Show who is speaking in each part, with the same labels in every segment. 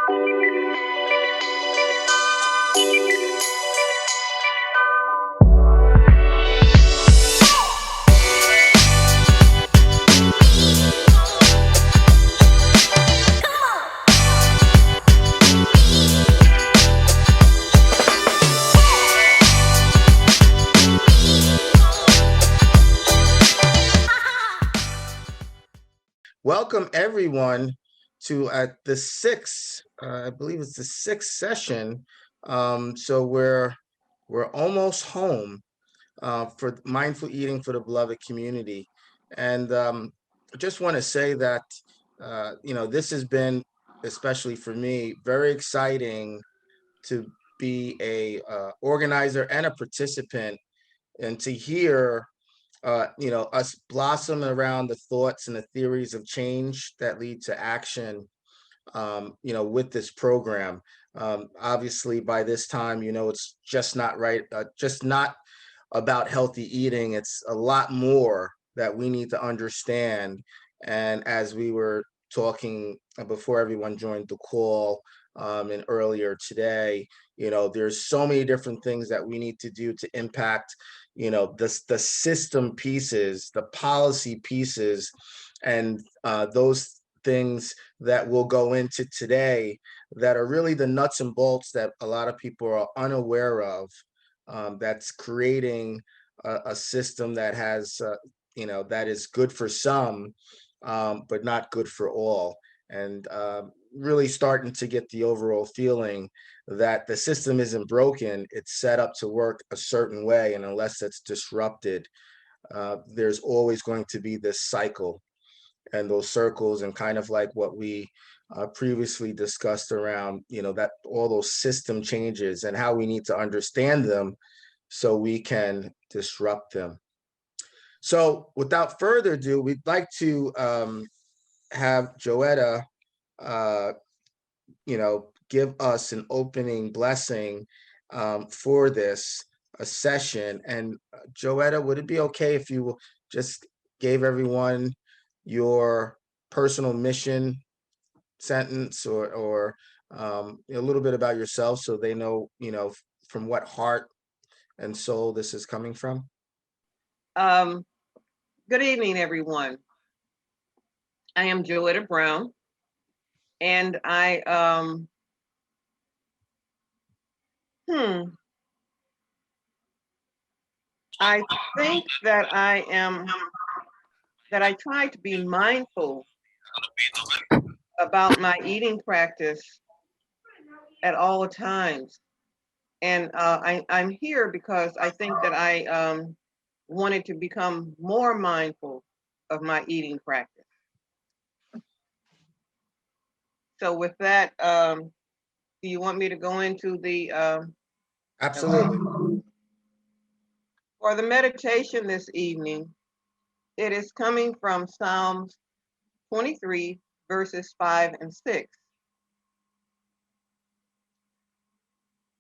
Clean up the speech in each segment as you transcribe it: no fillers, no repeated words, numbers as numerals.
Speaker 1: Welcome everyone to the sixth, I believe it's the sixth session. So we're almost home for mindful eating for the beloved community, and I just want to say that this has been, especially for me, very exciting to be a organizer and a participant, and to hear us blossom around the thoughts and the theories of change that lead to action, with this program. Obviously, by this time, it's just not right, just not about healthy eating. It's a lot more that we need to understand. And as we were talking before everyone joined the call, and earlier today, there's so many different things that we need to do to impact, the system pieces, the policy pieces, and those things that we'll go into today that are really the nuts and bolts that a lot of people are unaware of, that's creating a system that has, that is good for some, but not good for all. And really starting to get the overall feeling that the system isn't broken, it's set up to work a certain way. And unless it's disrupted, there's always going to be this cycle and those circles, and kind of like what we previously discussed around, that all those system changes and how we need to understand them so we can disrupt them. So without further ado, we'd like to have Joetta, uh, give us an opening blessing for this session. And Joetta, would it be okay if you just gave everyone your personal mission sentence, or a little bit about yourself, so they know, from what heart and soul this is coming from?
Speaker 2: Um, Good evening, everyone. I am Joetta Brown, and I think that I try to be mindful about my eating practice at all times. And I'm here because I think that I wanted to become more mindful of my eating practice. So with that, do you want me to go into the
Speaker 1: Absolutely.
Speaker 2: for the meditation this evening? It is coming from Psalms 23, verses 5 and 6.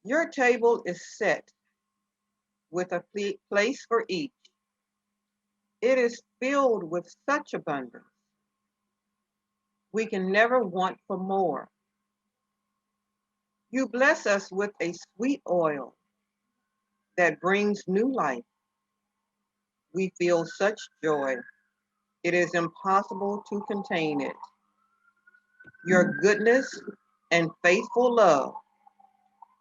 Speaker 2: Your table is set with a place for each. It is filled with such abundance. We can never want for more. You bless us with a sweet oil that brings new life. We feel such joy. It is impossible to contain it. Your goodness and faithful love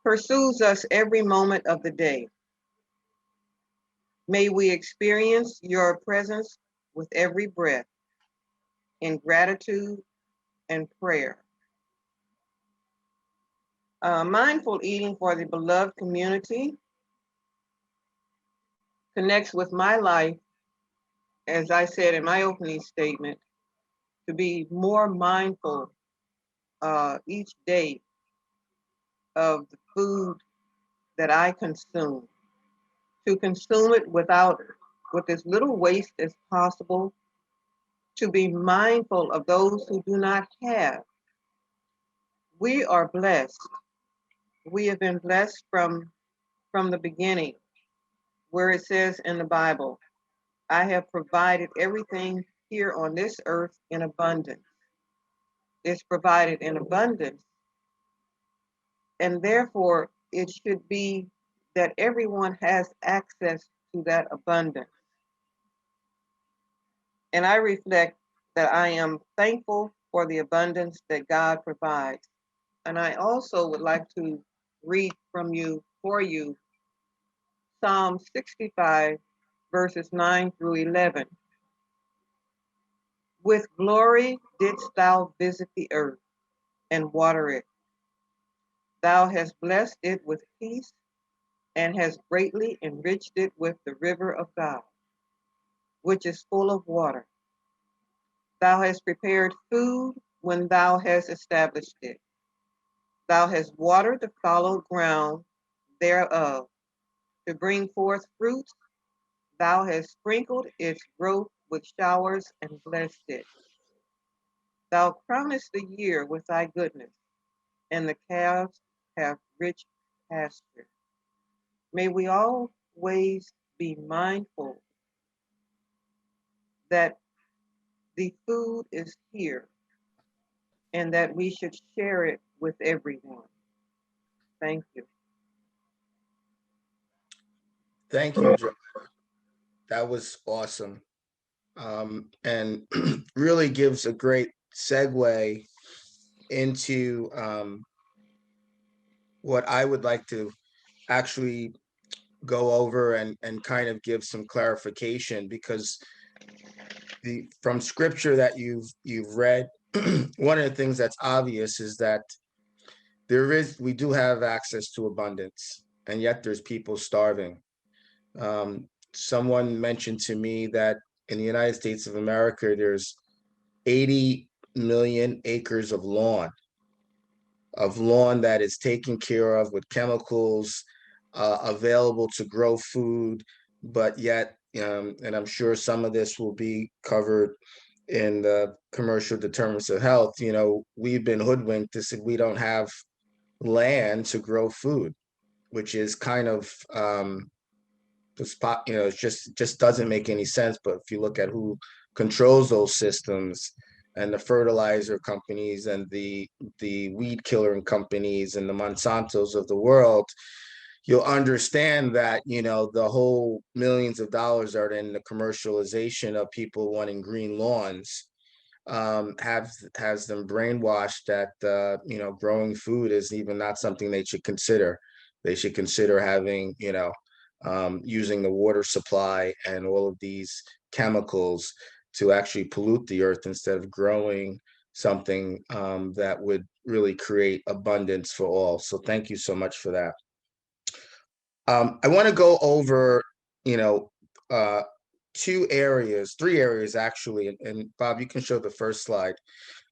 Speaker 2: pursues us every moment of the day. May we experience your presence with every breath in gratitude and prayer. Mindful eating for the beloved community connects with my life, as I said in my opening statement, to be more mindful each day of the food that I consume, to consume it with as little waste as possible, to be mindful of those who do not have. We are blessed. We have been blessed from the beginning, where it says in the Bible, I have provided everything here on this earth in abundance. It's provided in abundance And therefore, it should be that everyone has access to that abundance. And I reflect that I am thankful for the abundance that God provides. And I also would like to read for you, Psalm 65, verses 9 through 11. With glory didst thou visit the earth and water it. Thou hast blessed it with peace and hast greatly enriched it with the river of God, which is full of water. Thou hast prepared food when thou hast established it. Thou hast watered the fallow ground thereof to bring forth fruits. Thou hast sprinkled its growth with showers and blessed it. Thou crownest the year with thy goodness, and the calves have rich pasture. May we always be mindful that the food is here and that we should share it with everyone. Thank you.
Speaker 1: Thank you, Joe. That was awesome. And really gives a great segue into what I would like to actually go over and kind of give some clarification, because the from scripture that you've read, one of the things that's obvious is that we do have access to abundance, and yet there's people starving. Someone mentioned to me that in the United States of America, there's 80 million acres of lawn that is taken care of with chemicals, available to grow food, but yet, and I'm sure some of this will be covered in the commercial determinants of health. We've been hoodwinked to say we don't have land to grow food, which is kind of the spot. It just doesn't make any sense. But if you look at who controls those systems, and the fertilizer companies and the weed killer companies and the Monsantos of the world, you'll understand that the whole millions of dollars are in the commercialization of people wanting green lawns. Has them brainwashed that growing food is even not something they should consider. They should consider having using the water supply and all of these chemicals to actually pollute the earth instead of growing something that would really create abundance for all. So thank you so much for that. I want to go over, you know, uh, three areas actually, and Bob, you can show the first slide,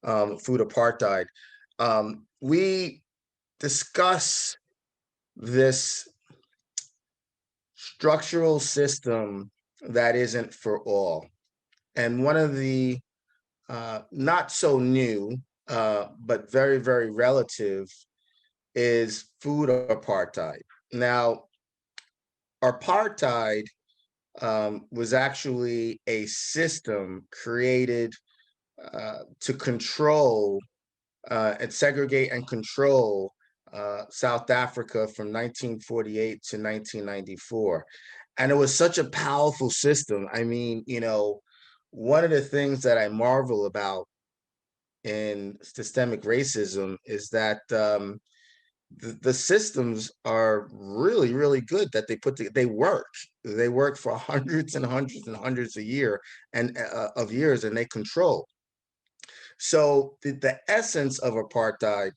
Speaker 1: food apartheid. We discuss this structural system that isn't for all. And one of the not so new, but very, very relative, is food apartheid. Now, apartheid was actually a system created to control and segregate and control South Africa from 1948 to 1994. And it was such a powerful system. I mean, one of the things that I marvel about in systemic racism is that the systems are really, really good that they work. They work for hundreds and hundreds and hundreds of years, and they control. So the essence of apartheid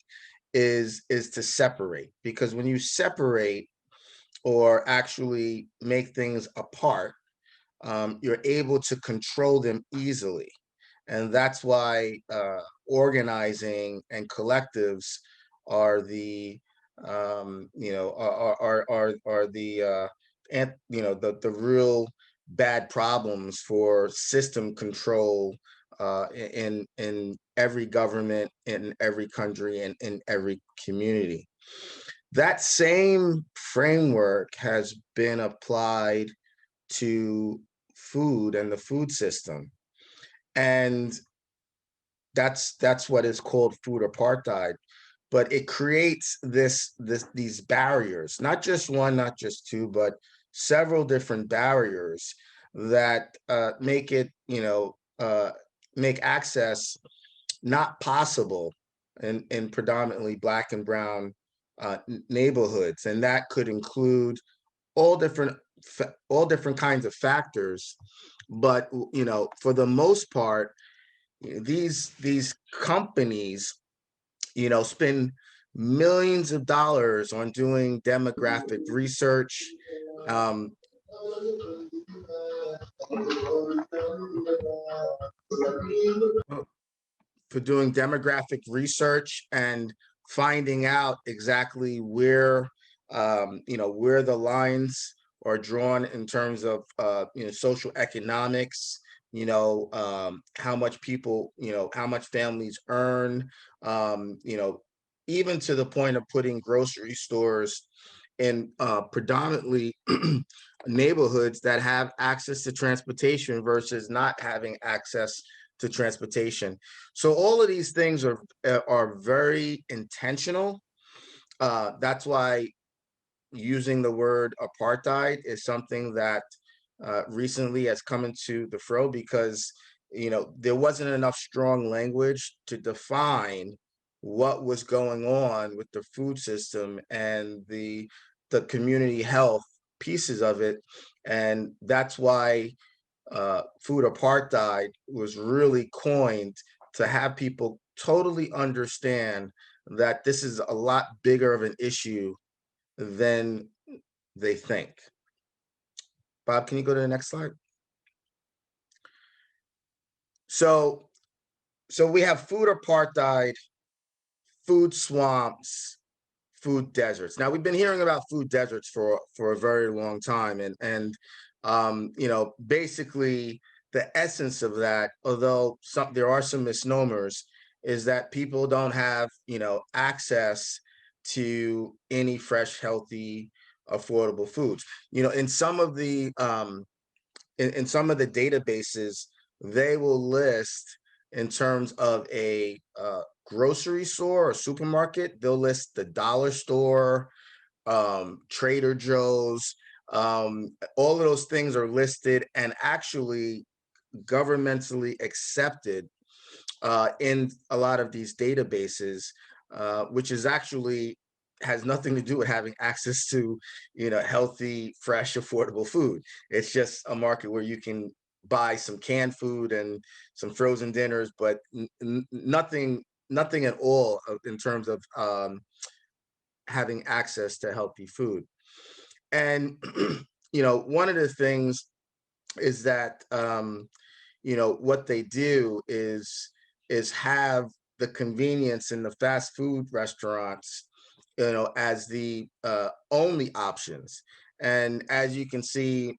Speaker 1: is to separate, because when you separate or actually make things apart, you're able to control them easily. And that's why organizing and collectives are the are the and the real bad problems for system control in every government, in every country, and in every community. That same framework has been applied to food and the food system. And that's what is called food apartheid. but it creates these barriers, not just one, not just two, but several different barriers that make it, make access not possible in predominantly Black and brown neighborhoods, and that could include all different all different kinds of factors. But for the most part, these companies, spend millions of dollars on doing demographic research, um, for doing demographic research and finding out exactly where the lines are drawn in terms of social economics, how much people, how much families earn, even to the point of putting grocery stores in predominantly neighborhoods that have access to transportation versus not having access to transportation. So all of these things are very intentional. That's why using the word apartheid is something that recently has come into the fro, because there wasn't enough strong language to define what was going on with the food system and the community health pieces of it. And that's why food apartheid was really coined, to have people totally understand that this is a lot bigger of an issue than they think. Bob, can you go to the next slide? So, so we have food apartheid, food swamps, food deserts. Now we've been hearing about food deserts for a very long time, and basically the essence of that, although there are some misnomers, is that people don't have access to any fresh, healthy, affordable foods. In some of the in some of the databases, they will list, in terms of a grocery store or supermarket, they'll list the dollar store, Trader Joe's, all of those things are listed and actually governmentally accepted in a lot of these databases, which is actually has nothing to do with having access to, healthy, fresh, affordable food. It's just a market where you can buy some canned food and some frozen dinners, but nothing at all in terms of having access to healthy food. And one of the things is that what they do is have the convenience in the fast food restaurants, as the only options. And as you can see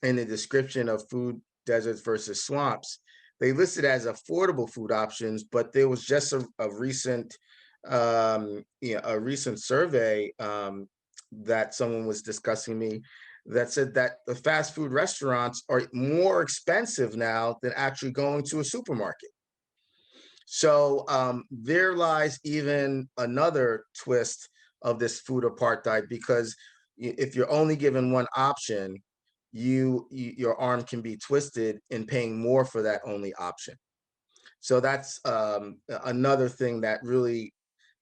Speaker 1: in the description of food deserts versus swamps, they listed as affordable food options, but there was just a recent a recent survey that someone was discussing me, that said that the fast food restaurants are more expensive now than actually going to a supermarket. So there lies even another twist of this food apartheid, because if you're only given one option, your arm can be twisted in paying more for that only option. So that's another thing that really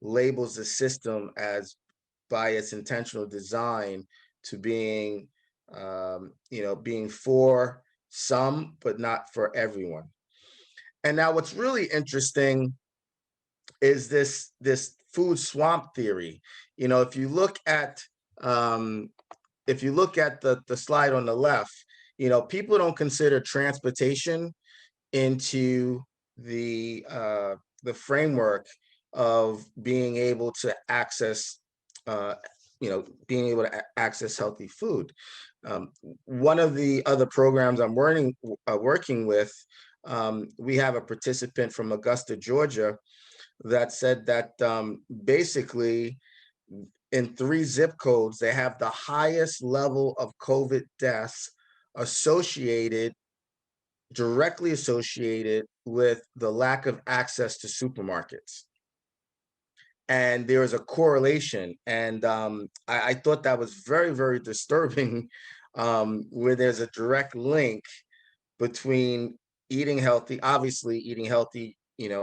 Speaker 1: labels the system as, by its intentional design, to being being for some but not for everyone. And now what's really interesting is this food swamp theory. If you look at the slide on the left, people don't consider transportation into the framework of being able to access access healthy food. One of the other programs I'm working with, we have a participant from Augusta, Georgia, that said that basically in 3 zip codes, they have the highest level of COVID deaths associated directly associated with the lack of access to supermarkets. and there was a correlation, and I thought that was very, very disturbing, where there's a direct link between eating healthy, obviously eating healthy,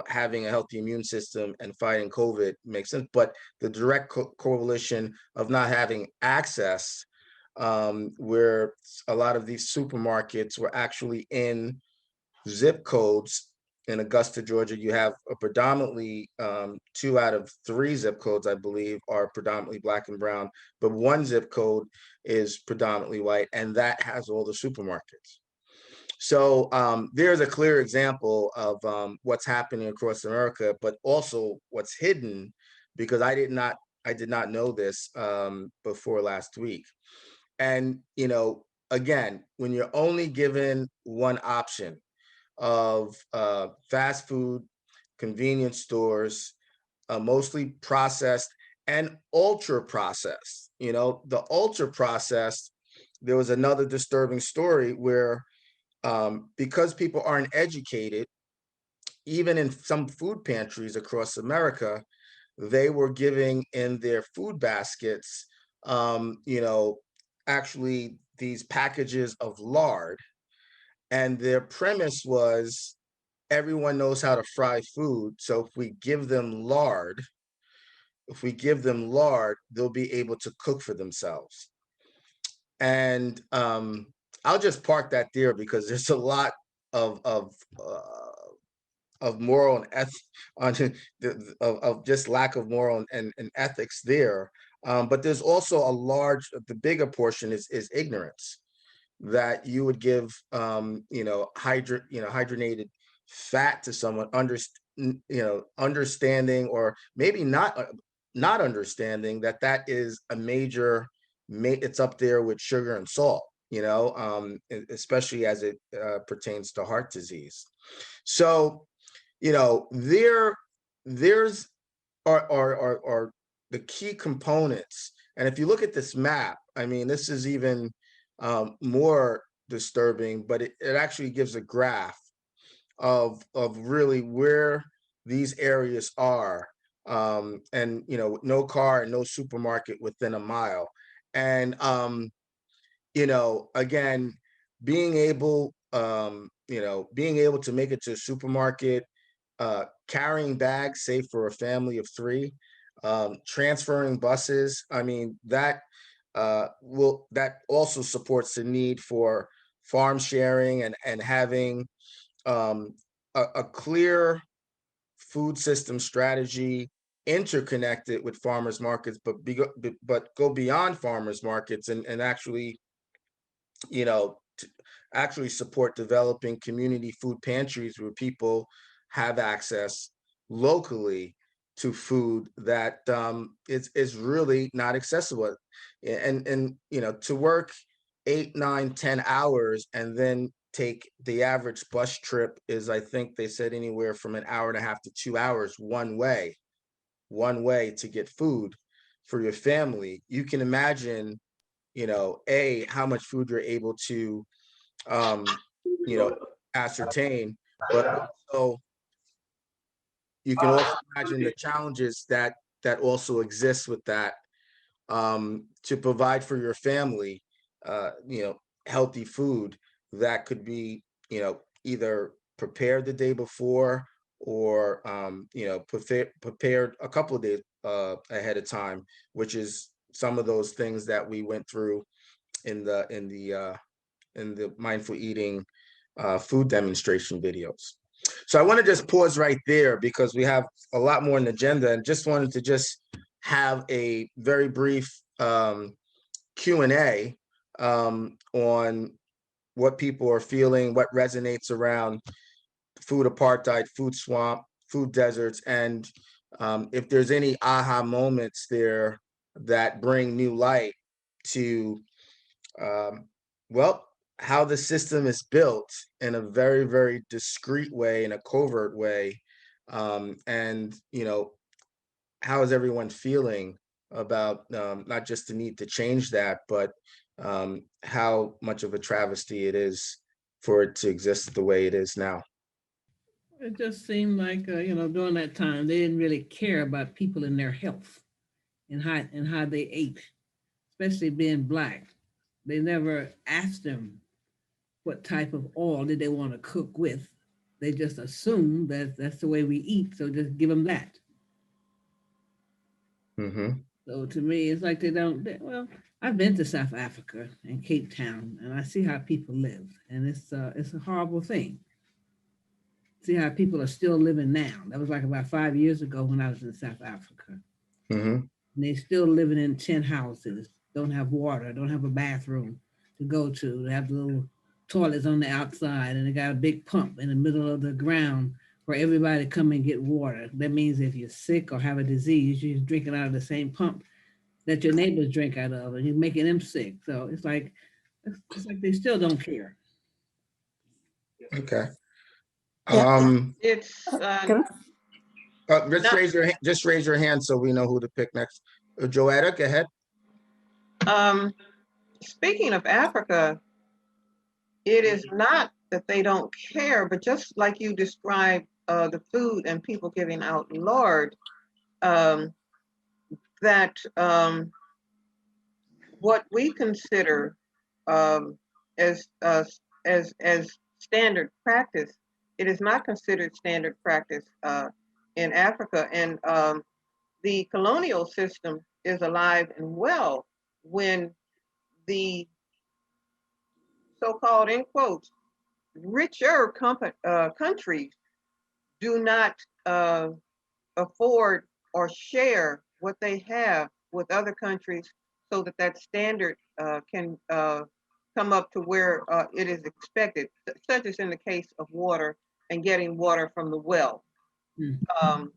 Speaker 1: having a healthy immune system and fighting COVID makes sense, but the direct correlation of not having access, where a lot of these supermarkets were actually in zip codes. In Augusta, Georgia, you have a predominantly 2 out of 3 zip codes, I believe, are predominantly Black and brown, but one zip code is predominantly white, and that has all the supermarkets. So there's a clear example of what's happening across America, but also what's hidden, because I did not know this before last week. And again, when you're only given one option of fast food, convenience stores, mostly processed and ultra processed. The ultra processed, there was another disturbing story where, because people aren't educated, even in some food pantries across America, they were giving in their food baskets, actually these packages of lard. And their premise was, everyone knows how to fry food. So if we give them lard, they'll be able to cook for themselves. And I'll just park that there, because there's a lot of of uh, of moral and on of just lack of moral and ethics there. But there's also the bigger portion is ignorance, that you would give hydrogenated fat to someone, understanding, or maybe not understanding that is a major, it's up there with sugar and salt, especially as it pertains to heart disease. So there's are the key components. And if you look at this map, I mean, this is even more disturbing, but it actually gives a graph of really where these areas are, and no car and no supermarket within a mile. And again, being able to make it to a supermarket, carrying bags, say for a family of 3, transferring buses. I mean, that also supports the need for farm sharing, and having a clear food system strategy interconnected with farmers markets, but go beyond farmers markets, and actually, actually support developing community food pantries where people have access locally to food that is really not accessible. And to work 8, 9, 10 hours, and then take the average bus trip is, I think they said, anywhere from an hour and a half to 2 hours one way to get food for your family. You can imagine, how much food you're able to um, you know, ascertain, but also you can also imagine the challenges that also exist with that, to provide for your family, healthy food that could be, either prepared the day before, or prepared a couple of days ahead of time, which is some of those things that we went through in the mindful eating food demonstration videos. So I want to just pause right there, because we have a lot more on the agenda, and just wanted to just have a very brief Q&A on what people are feeling, what resonates around food apartheid, food swamp, food deserts, and if there's any aha moments there that bring new light to, um, well, how the system is built in a very, very discreet way, in a covert way. And, how is everyone feeling about, not just the need to change that, but how much of a travesty it is for it to exist the way it is now?
Speaker 3: It just seemed like during that time they didn't really care about people and their health and how they ate, especially being black. They never asked them what type of oil did they want to cook with. They just assumed that that's the way we eat, so just give them that.
Speaker 1: Mm-hmm.
Speaker 3: So to me, it's like well, I've been to South Africa and Cape Town, and I see how people live, and it's a horrible thing. See how people are still living now. That was like about 5 years ago when I was in South Africa.
Speaker 1: Mm-hmm.
Speaker 3: And they still living in tin houses, don't have water, don't have a bathroom to go to. They have little toilets on the outside, and they got a big pump in the middle of the ground for everybody to come and get water. That means if you're sick or have a disease, you're drinking out of the same pump that your neighbors drink out of, and you're making them sick. So it's like they still don't care.
Speaker 1: Okay.
Speaker 4: Yeah.
Speaker 2: It's
Speaker 4: Can
Speaker 1: Just
Speaker 2: not.
Speaker 1: raise your hand so we know who to pick next. Joetta, go ahead.
Speaker 2: Speaking of Africa, it is not that they don't care, but just like you described the food and people giving out lard, um, that what we consider um, as standard practice, it is not considered standard practice in Africa, and the colonial system is alive and well when the so-called, in quotes, richer countries do not afford or share what they have with other countries so that that standard can come up to where it is expected, such as in the case of water and getting water from the well.
Speaker 3: Hmm.
Speaker 2: Um,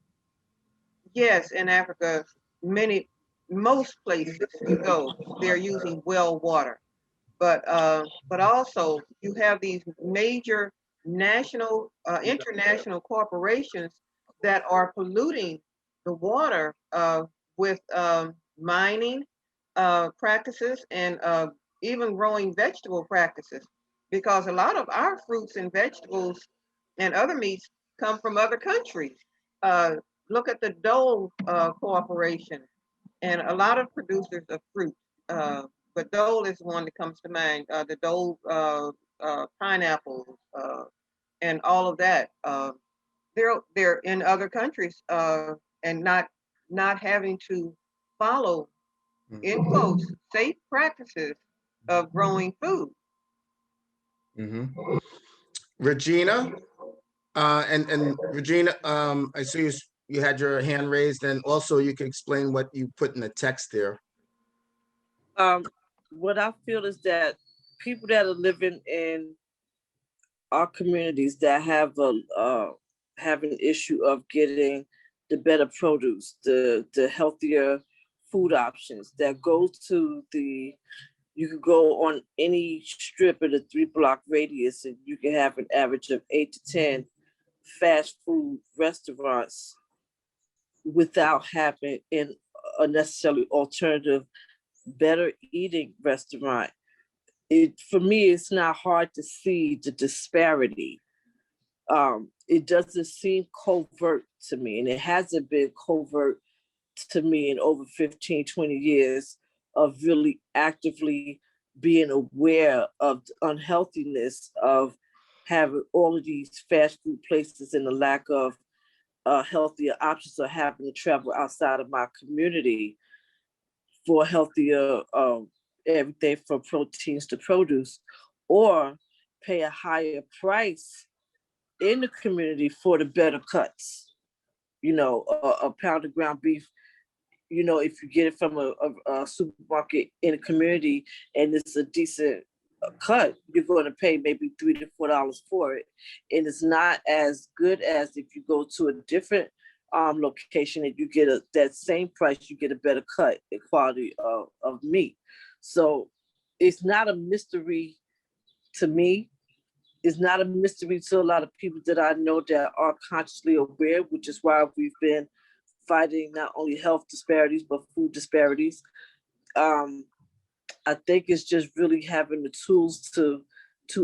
Speaker 2: yes, in Africa, most places you go, they're using well water. But also you have these major national, international corporations that are polluting the water with mining practices and even growing vegetable practices, because a lot of our fruits and vegetables and other meats come from other countries. Uh, Look at the Dole Corporation and a lot of producers of fruit. Uh, but Dole is one that comes to mind. The Dole pineapples and all of that. They're in other countries and not having to follow, in quotes, safe practices of growing food.
Speaker 1: Mm-hmm. Regina, and Regina, I see you had your hand raised, and also you can explain what you put in the text there.
Speaker 4: um, what I feel is that people that are living in our communities that have an issue of getting the better produce, the healthier food options that go to you could go on any strip in a 3 block radius and you can have an average of 8 to 10 fast food restaurants without having an a necessarily alternative, better eating restaurant. It for me, it's not hard to see the disparity. It doesn't seem covert to me, and it hasn't been covert to me in over 15, 20 years of really actively being aware of the unhealthiness of having all of these fast food places and the lack of healthier options of having to travel outside of my community for healthier everything from proteins to produce, or pay a higher price in the community for the better cuts. A pound of ground beef, if you get it from a supermarket in a community and it's a decent cut, you're going to pay maybe $3 to $4 for it. And it's not as good as if you go to a different location and you get that same price, you get a better cut and quality of meat. So it's not a mystery to me. It's not a mystery to a lot of people that I know that are consciously aware, which is why we've been fighting not only health disparities, but food disparities. Um, I think it's just really having the tools to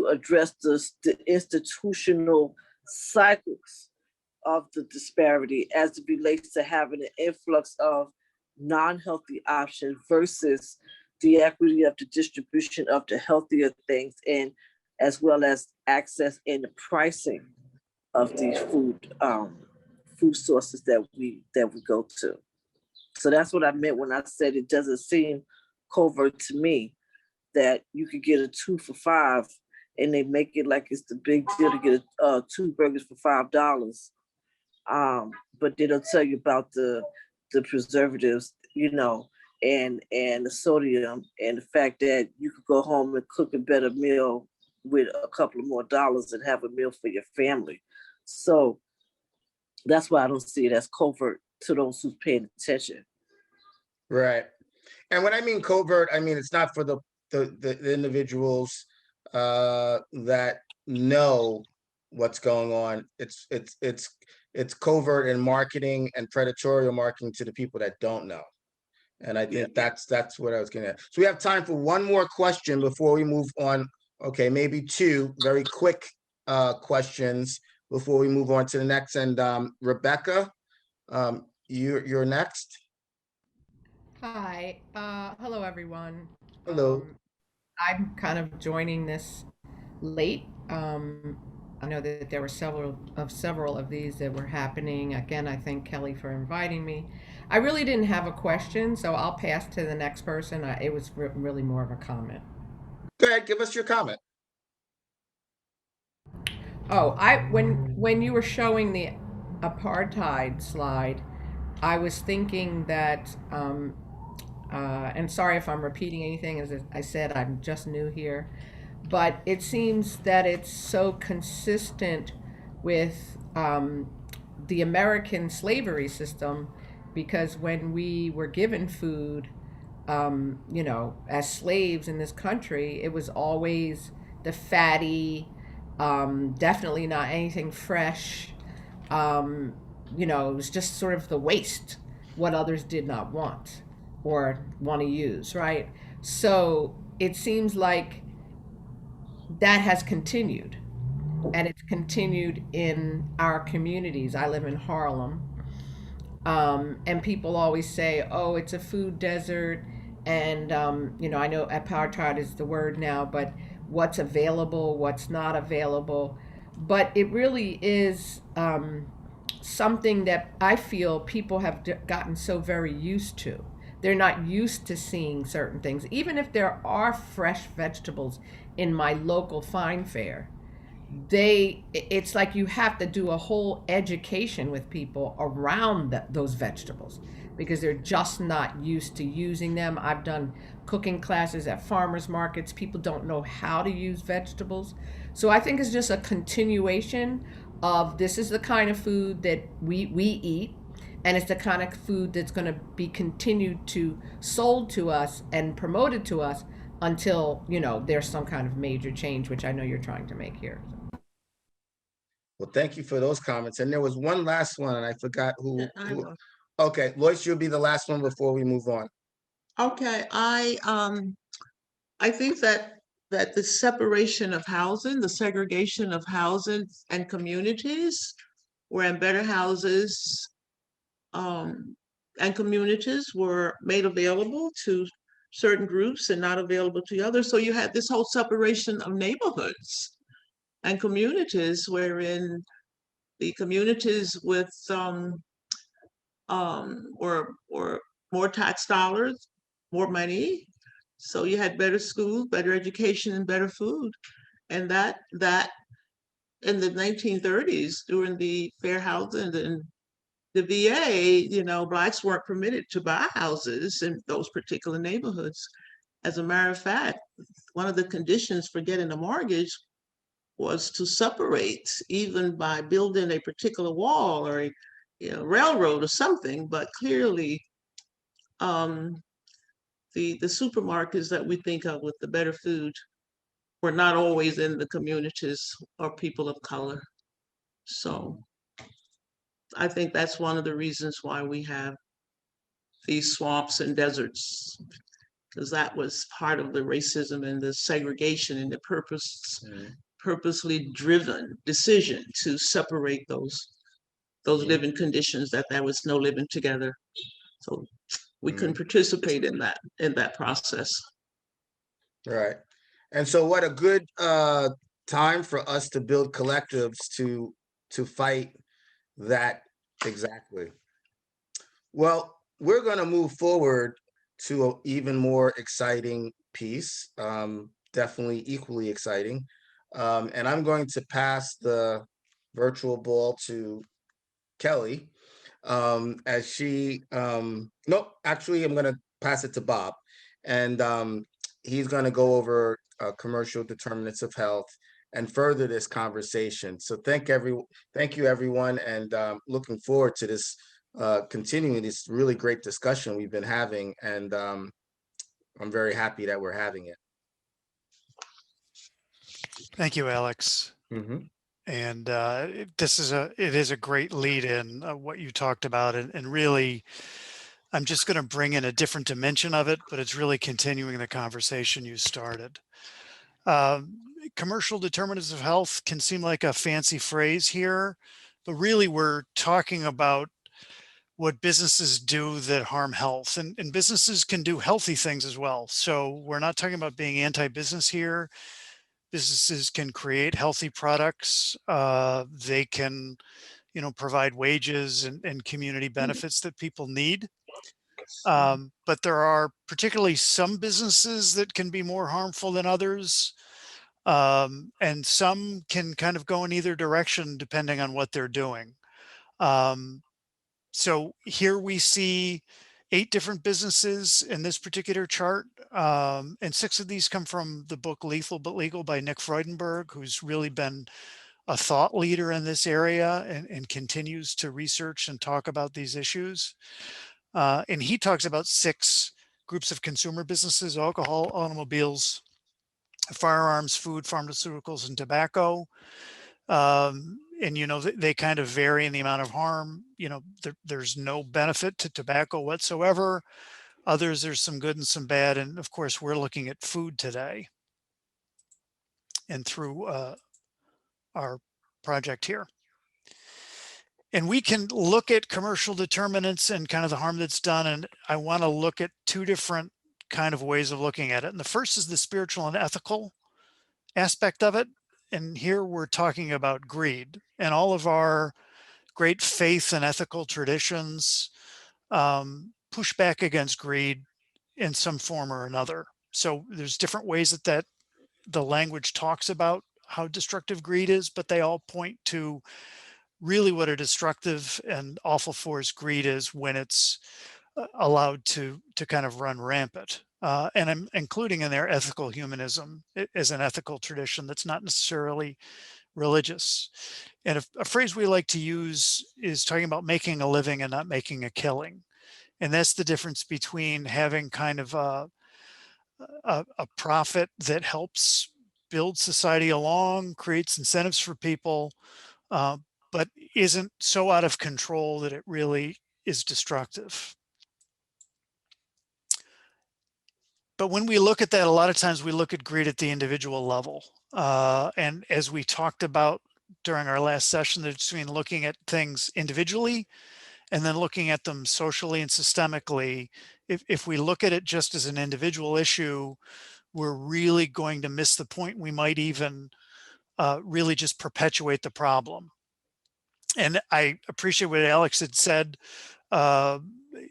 Speaker 4: address the institutional cycles of the disparity as it relates to having an influx of non-healthy options versus the equity of the distribution of the healthier things, and as well as access and the pricing of these food sources that we go to. So that's what I meant when I said it doesn't seem covert to me that you could get a 2 for $5 and they make it like it's the big deal to get 2 burgers for $5. But they don't tell you about the preservatives, and the sodium, and the fact that you could go home and cook a better meal with a couple of more dollars and have a meal for your family. So that's why I don't see it as covert to those who's paying attention.
Speaker 1: Right. And when I mean covert, I mean it's not for the individuals that know what's going on. It's covert in marketing and predatorial marketing to the people that don't know. And I think that's what I was getting at. So we have time for one more question before we move on. Okay, maybe 2 very quick questions before we move on to the next. And Rebecca, you're next.
Speaker 5: Hi. Hello, everyone.
Speaker 1: Hello.
Speaker 5: I'm kind of joining this late. I know that there were several of these that were happening. Again, I thank Kelly for inviting me. I really didn't have a question, so I'll pass to the next person. It was really more of a comment.
Speaker 1: Go ahead, give us your comment.
Speaker 5: Oh, when you were showing the apartheid slide, I was thinking that, and sorry if I'm repeating anything, as I said, I'm just new here, but it seems that it's so consistent with the American slavery system, because when we were given food, as slaves in this country, it was always the fatty, definitely not anything fresh. It was just sort of the waste, what others did not want or want to use, right? So it seems like that has continued, and it's continued in our communities. I live in Harlem, and people always say, oh, it's a food desert. And, I know apartheid is the word now, but what's available, what's not available. But it really is something that I feel people have gotten so very used to. They're not used to seeing certain things. Even if there are fresh vegetables in my local fine fare, it's like you have to do a whole education with people around those vegetables, because they're just not used to using them. I've done cooking classes at farmers markets. People don't know how to use vegetables. So I think it's just a continuation of, this is the kind of food that we eat, and it's the kind of food that's going to be continued to sold to us and promoted to us until there's some kind of major change, which I know you're trying to make here.
Speaker 1: Well, thank you for those comments. And there was one last one, and I forgot who. Okay, Lois, you'll be the last one before we move on.
Speaker 2: Okay, I think that the separation of housing, the segregation of housing and communities, where better houses and communities were made available to certain groups and not available to others. So you had this whole separation of neighborhoods and communities, wherein the communities with or more tax dollars, more money. So you had better schools, better education, and better food. And that in the 1930s, during the fair housing and the VA, Blacks weren't permitted to buy houses in those particular neighborhoods. As a matter of fact, one of the conditions for getting a mortgage was to separate, even by building a particular wall or a railroad or something. But clearly, the supermarkets that we think of with the better food were not always in the communities or people of color. So I think that's one of the reasons why we have these swamps and deserts, because that was part of the racism and the segregation and the purposely driven decision to separate those
Speaker 6: those living conditions, that there was no living together. So we couldn't participate in that process.
Speaker 1: Right. And so what a good time for us to build collectives to fight that exactly. Well, we're going to move forward to an even more exciting piece, definitely equally exciting. And I'm going to pass the virtual ball to Kelly, as she, nope, actually, I'm going to pass it to Bob. And he's going to go over commercial determinants of health and further this conversation. So thank you everyone, and looking forward to this continuing this really great discussion we've been having, and I'm very happy that we're having it.
Speaker 7: Thank you, Alex.
Speaker 1: Mm-hmm.
Speaker 7: And it is a great lead in what you talked about, and really, I'm just going to bring in a different dimension of it, but it's really continuing the conversation you started. Commercial determinants of health can seem like a fancy phrase here, but really we're talking about what businesses do that harm health, and businesses can do healthy things as well. So we're not talking about being anti-business here. Businesses can create healthy products. They can, provide wages and community benefits that people need. But there are particularly some businesses that can be more harmful than others. And some can kind of go in either direction depending on what they're doing. So here we see 8 different businesses in this particular chart. And 6 of these come from the book Lethal but Legal by Nick Freudenberg, who's really been a thought leader in this area and continues to research and talk about these issues. And he talks about 6 groups of consumer businesses: alcohol, automobiles, firearms, food, pharmaceuticals, and tobacco. And they kind of vary in the amount of harm. There's no benefit to tobacco whatsoever. Others, there's some good and some bad. And of course, we're looking at food today and through our project here. And we can look at commercial determinants and kind of the harm that's done. And I want to look at 2 different kind of ways of looking at it. And the first is the spiritual and ethical aspect of it. And here we're talking about greed, and all of our great faith and ethical traditions push back against greed in some form or another. So there's different ways that the language talks about how destructive greed is, but they all point to really what a destructive and awful force greed is when it's allowed to kind of run rampant. And I'm including in there ethical humanism as an ethical tradition that's not necessarily religious. And a phrase we like to use is talking about making a living and not making a killing. And that's the difference between having kind of a profit that helps build society along, creates incentives for people, but isn't so out of control that it really is destructive. But when we look at that, a lot of times we look at greed at the individual level. And as we talked about during our last session, there's between looking at things individually and then looking at them socially and systemically. If we look at it just as an individual issue, we're really going to miss the point. We might even really just perpetuate the problem. And I appreciate what Alex had said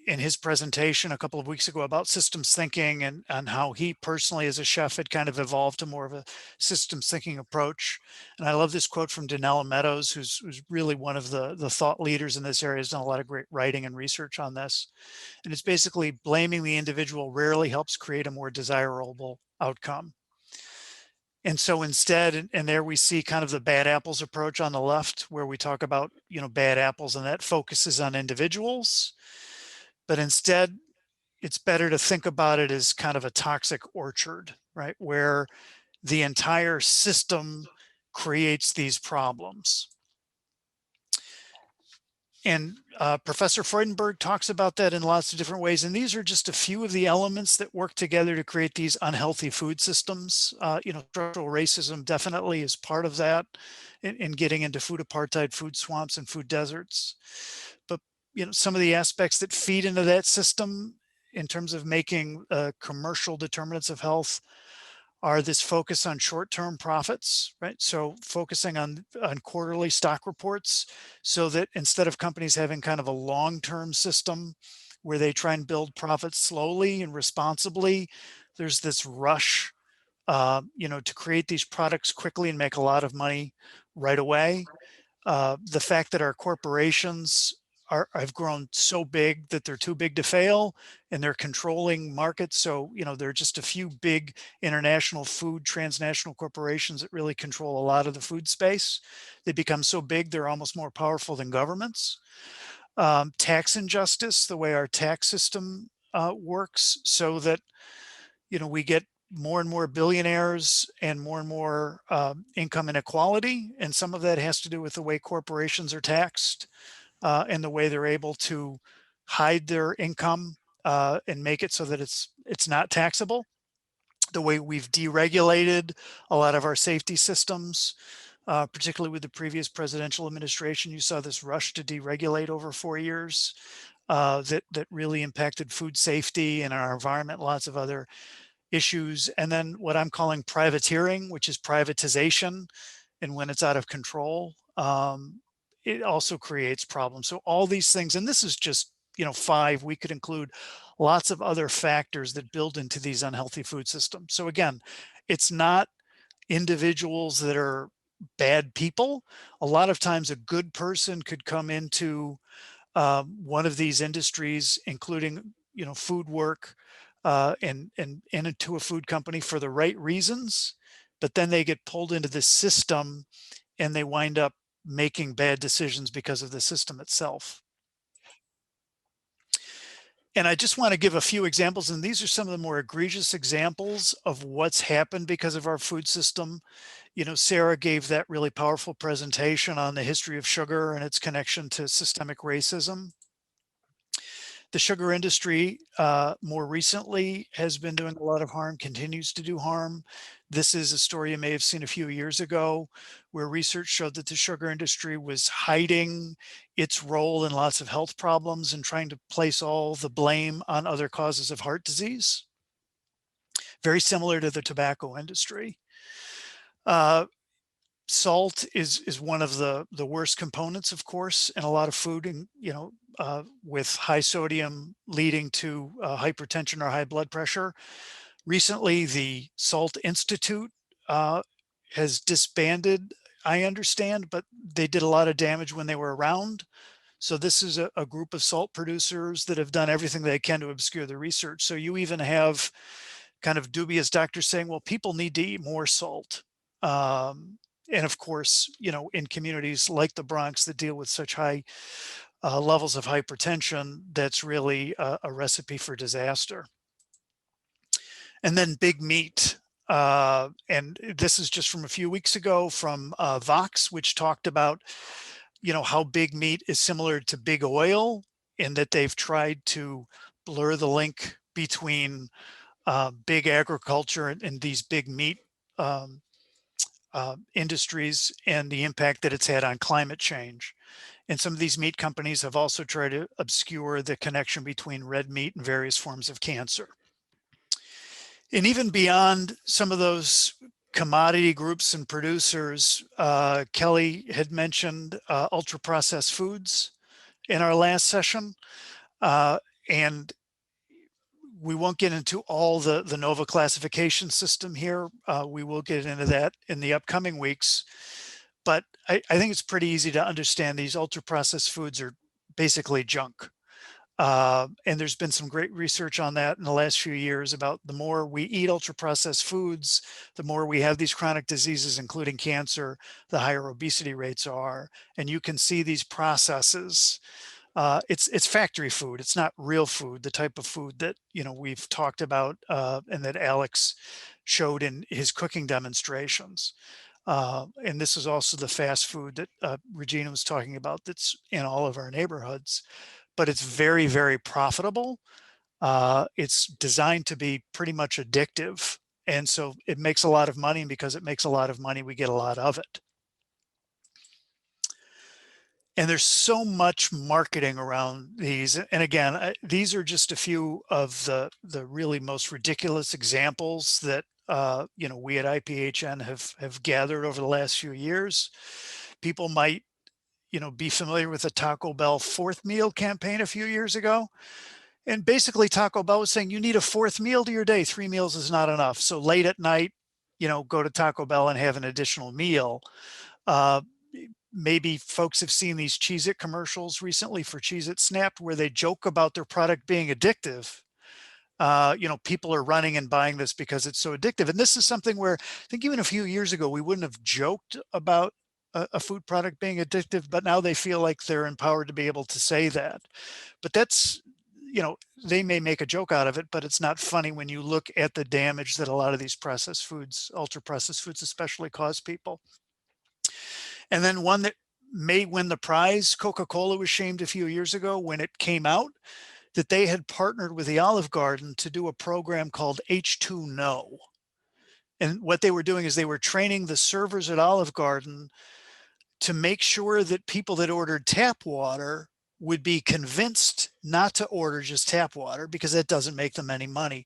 Speaker 7: in his presentation a couple of weeks ago about systems thinking and how he personally as a chef had kind of evolved to more of a systems thinking approach. And I love this quote from Danella Meadows, who's really one of the thought leaders in this area, has done a lot of great writing and research on this. And it's basically blaming the individual rarely helps create a more desirable outcome. And so instead, and there we see kind of the bad apples approach on the left, where we talk about, bad apples, and that focuses on individuals. But instead, it's better to think about it as kind of a toxic orchard, right? Where the entire system creates these problems. And Professor Freudenberg talks about that in lots of different ways. And these are just a few of the elements that work together to create these unhealthy food systems. Structural racism definitely is part of that in getting into food apartheid, food swamps, and food deserts. But, some of the aspects that feed into that system in terms of making commercial determinants of health are this focus on short-term profits, right? So focusing on quarterly stock reports so that instead of companies having kind of a long-term system where they try and build profits slowly and responsibly, there's this rush, to create these products quickly and make a lot of money right away. The fact that our corporations have grown so big that they're too big to fail and they're controlling markets. So, there are just a few big international food transnational corporations that really control a lot of the food space. They become so big, they're almost more powerful than governments. Tax injustice, the way our tax system works, so that, we get more and more billionaires and more income inequality. And some of that has to do with the way corporations are taxed and the way they're able to hide their income and make it so that it's not taxable. The way we've deregulated a lot of our safety systems, particularly with the previous presidential administration, you saw this rush to deregulate over 4 years that really impacted food safety and our environment, lots of other issues. And then what I'm calling privateering, which is privatization. And when it's out of control, it also creates problems. So all these things, and this is just, 5, we could include lots of other factors that build into these unhealthy food systems. So again, it's not individuals that are bad people. A lot of times a good person could come into one of these industries, including, food work, and into a food company for the right reasons, but then they get pulled into this system and they wind up making bad decisions because of the system itself. And I just want to give a few examples, and these are some of the more egregious examples of what's happened because of our food system. Sarah gave that really powerful presentation on the history of sugar and its connection to systemic racism. The sugar industry, more recently, has been doing a lot of harm, continues to do harm. This is a story you may have seen a few years ago, where research showed that the sugar industry was hiding its role in lots of health problems and trying to place all the blame on other causes of heart disease. Very similar to the tobacco industry. Salt is one of the worst components, of course, in a lot of food, and with high sodium leading to hypertension or high blood pressure. Recently, the Salt Institute has disbanded, I understand, but they did a lot of damage when they were around. So this is a group of salt producers that have done everything they can to obscure the research. So you even have kind of dubious doctors saying, well, people need to eat more salt. And of course, in communities like the Bronx that deal with such high levels of hypertension, that's really a recipe for disaster. And then big meat. And this is just from a few weeks ago from Vox, which talked about, how big meat is similar to big oil, and that they've tried to blur the link between big agriculture and these big meat industries and the impact that it's had on climate change. And some of these meat companies have also tried to obscure the connection between red meat and various forms of cancer. And even beyond some of those commodity groups and producers, Kelly had mentioned ultra processed foods in our last session. And we won't get into all the NOVA classification system here. We will get into that in the upcoming weeks. But I think it's pretty easy to understand these ultra processed foods are basically junk. And there's been some great research on that in the last few years about the more we eat ultra processed foods, the more we have these chronic diseases, including cancer, the higher obesity rates are. And you can see these processes. It's factory food. It's not real food, the type of food that, we've talked about and that Alex showed in his cooking demonstrations. And this is also the fast food that Regina was talking about that's in all of our neighborhoods, but it's very, very profitable. It's designed to be pretty much addictive. And so it makes a lot of money, and because it makes a lot of money, we get a lot of it. And there's so much marketing around these. And again, these are just a few of the really most ridiculous examples that you know, we at IPHN have gathered over the last few years. People might, you know, be familiar with the Taco Bell fourth meal campaign a few years ago. And basically Taco Bell was saying you need a fourth meal to your day. 3 meals is not enough. So late at night, you know, go to Taco Bell and have an additional meal. Maybe folks have seen these Cheez-It commercials recently for Cheez-It Snap, where they joke about their product being addictive. You know, people are running and buying this because it's so addictive. And this is something where I think even a few years ago, we wouldn't have joked about a food product being addictive, but now they feel like they're empowered to be able to say that. But that's, you know, they may make a joke out of it, but it's not funny when you look at the damage that a lot of these processed foods, ultra processed foods especially, cause people. And then one that may win the prize, Coca-Cola was shamed a few years ago when it came out that they had partnered with the Olive Garden to do a program called H2No. And what they were doing is they were training the servers at Olive Garden to make sure that people that ordered tap water would be convinced not to order just tap water, because that doesn't make them any money,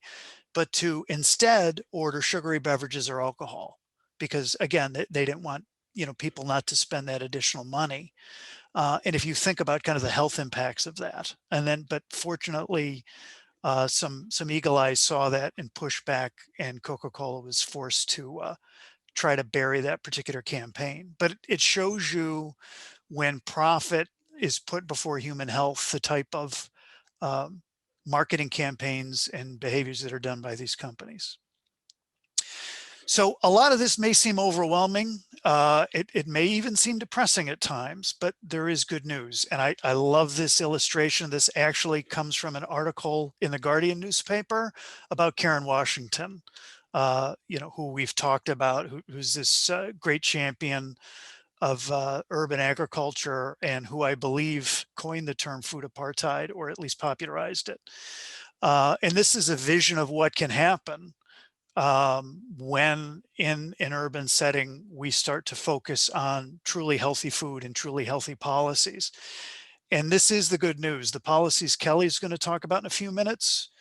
Speaker 7: but to instead order sugary beverages or alcohol, because again, they didn't want, you know, people not to spend that additional money. And if you think about kind of the health impacts of that, and then, but fortunately, some eagle eyes saw that and pushed back, and Coca-Cola was forced to try to bury that particular campaign. But it shows you when profit is put before human health, the type of marketing campaigns and behaviors that are done by these companies. So a lot of this may seem overwhelming. It may even seem depressing at times, but there is good news. And I love this illustration. This actually comes from an article in the Guardian newspaper about Karen Washington, you know, who we've talked about, who's this great champion of urban agriculture, and who I believe coined the term food apartheid, or at least popularized it. And this is a vision of what can happen when in an urban setting, we start to focus on truly healthy food and truly healthy policies. And this is the good news. The policies Kelly's going to talk about in a few minutes,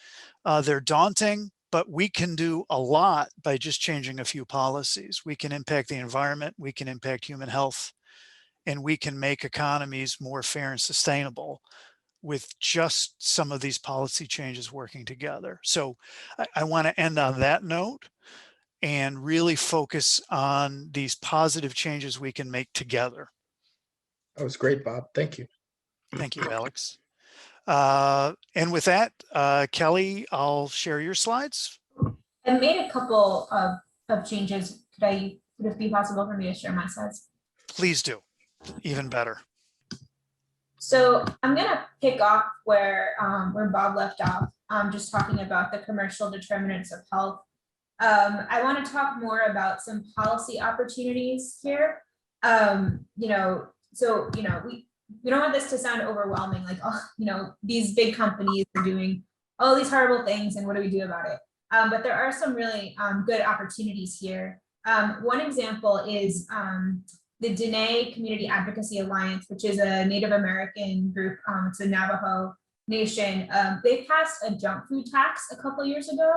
Speaker 7: they're daunting, but we can do a lot by just changing a few policies. We can impact the environment, we can impact human health, and we can make economies more fair and sustainable with just some of these policy changes working together. So I want to end on that note and really focus on these positive changes we can make together.
Speaker 1: That was great, Bob. Thank you.
Speaker 7: Thank you, Alex. And with that, Kelly, I'll share your slides.
Speaker 8: I made a couple of changes. Would it be possible for me to share my slides?
Speaker 7: Please do. Even better.
Speaker 8: So I'm going to pick off where Bob left off, just talking about the commercial determinants of health. I want to talk more about some policy opportunities here. You know, so, you know, we don't want this to sound overwhelming, like, oh, you know, these big companies are doing all these horrible things and what do we do about it? But there are some really good opportunities here. One example is the Dene Community Advocacy Alliance, which is a Native American group. It's a Navajo nation. They passed a junk food tax a couple years ago.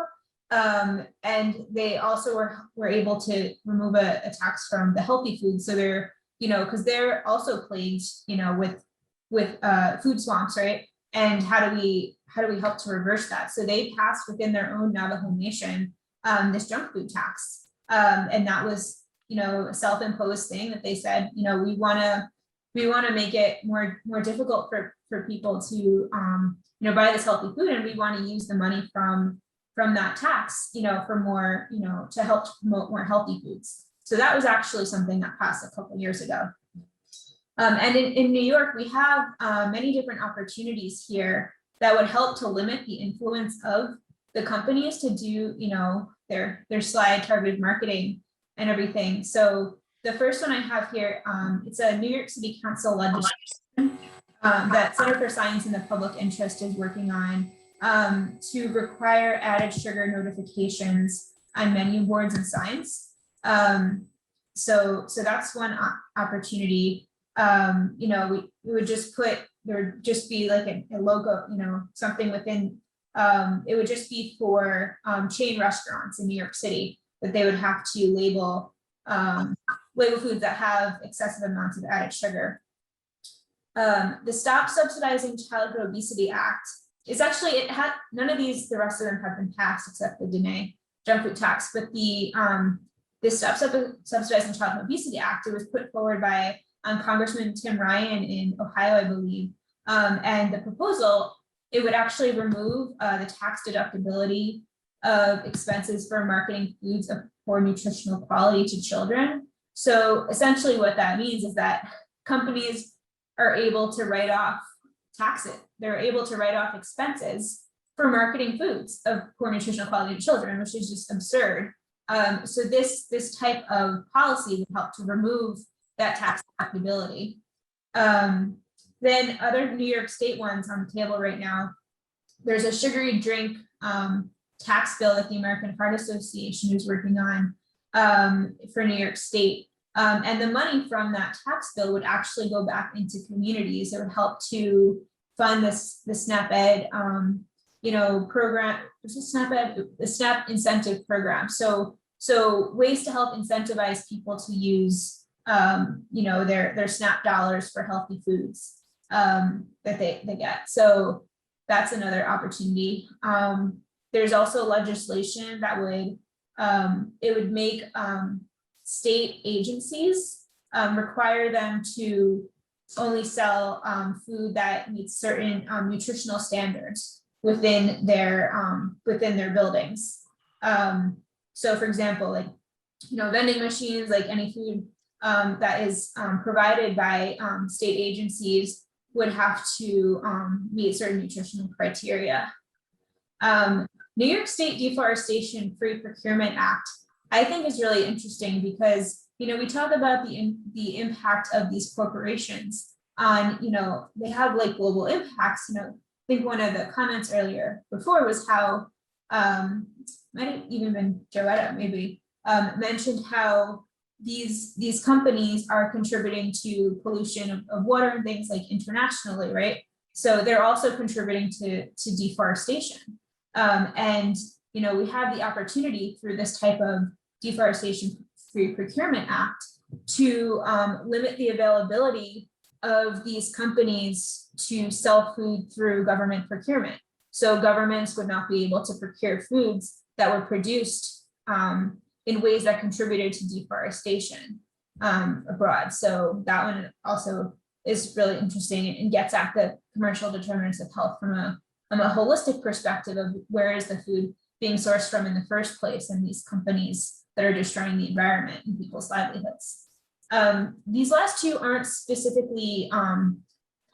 Speaker 8: And they also were able to remove a tax from the healthy food. So they're, you know, because they're also plagued, you know, with food swamps, right? And how do we help to reverse that? So they passed within their own Navajo nation this junk food tax, and that was, you know, a self-imposed thing that they said, you know, we want to make it more difficult for people to you know, buy this healthy food, and we want to use the money from that tax, you know, for more, you know, to help promote more healthy foods. So that was actually something that passed a couple of years ago. And in New York, we have many different opportunities here that would help to limit the influence of the companies to do, you know, their slide targeted marketing and everything. So the first one I have here, it's a New York City Council legislation that Center for Science in the Public Interest is working on to require added sugar notifications on menu boards and signs. So that's one opportunity. You know, we would just put, there would just be like a logo, you know, something within, it would just be for chain restaurants in New York City that they would have to label foods that have excessive amounts of added sugar. The Stop Subsidizing Childhood Obesity Act is actually, it had, none of these, the rest of them have been passed except the Diné junk food tax, but the Stop Subsidizing Childhood Obesity Act, it was put forward by Congressman Tim Ryan in Ohio, I believe. And the proposal, it would actually remove the tax deductibility of expenses for marketing foods of poor nutritional quality to children. So essentially what that means is that companies are able to write off taxes. They're able to write off expenses for marketing foods of poor nutritional quality to children, which is just absurd. So this type of policy would help to remove that tax deductibility. Then other New York State ones on the table right now, there's a sugary drink tax bill that the American Heart Association is working on for New York State. And the money from that tax bill would actually go back into communities. It would help to fund the SNAP Ed, you know, program, the SNAP incentive program. So ways to help incentivize people to use, you know, their SNAP dollars for healthy foods that they get. So that's another opportunity. There's also legislation that would, it would make state agencies require them to only sell food that meets certain nutritional standards within their buildings. So for example, like, you know, vending machines, like any food that is provided by state agencies would have to meet certain nutritional criteria. New York State Deforestation Free Procurement Act, I think, is really interesting because, you know, we talk about the impact of these corporations on, you know, they have like global impacts. You know, I think one of the comments earlier before was how, might have even been Joetta maybe, mentioned how these companies are contributing to pollution of water and things like internationally, right? So they're also contributing to deforestation. And, you know, we have the opportunity through this type of Deforestation Free Procurement Act to limit the availability of these companies to sell food through government procurement. So governments would not be able to procure foods that were produced in ways that contributed to deforestation abroad. So that one also is really interesting and gets at the commercial determinants of health from a holistic perspective of where is the food being sourced from in the first place, and these companies that are destroying the environment and people's livelihoods. These last two aren't specifically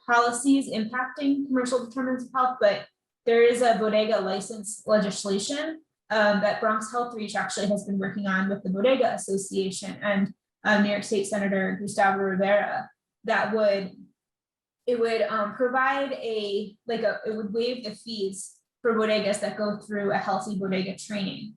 Speaker 8: policies impacting commercial determinants of health, but there is a bodega license legislation that Bronx Health Reach actually has been working on with the Bodega Association and New York State Senator Gustavo Rivera, that would provide it would waive the fees for bodegas that go through a healthy bodega training.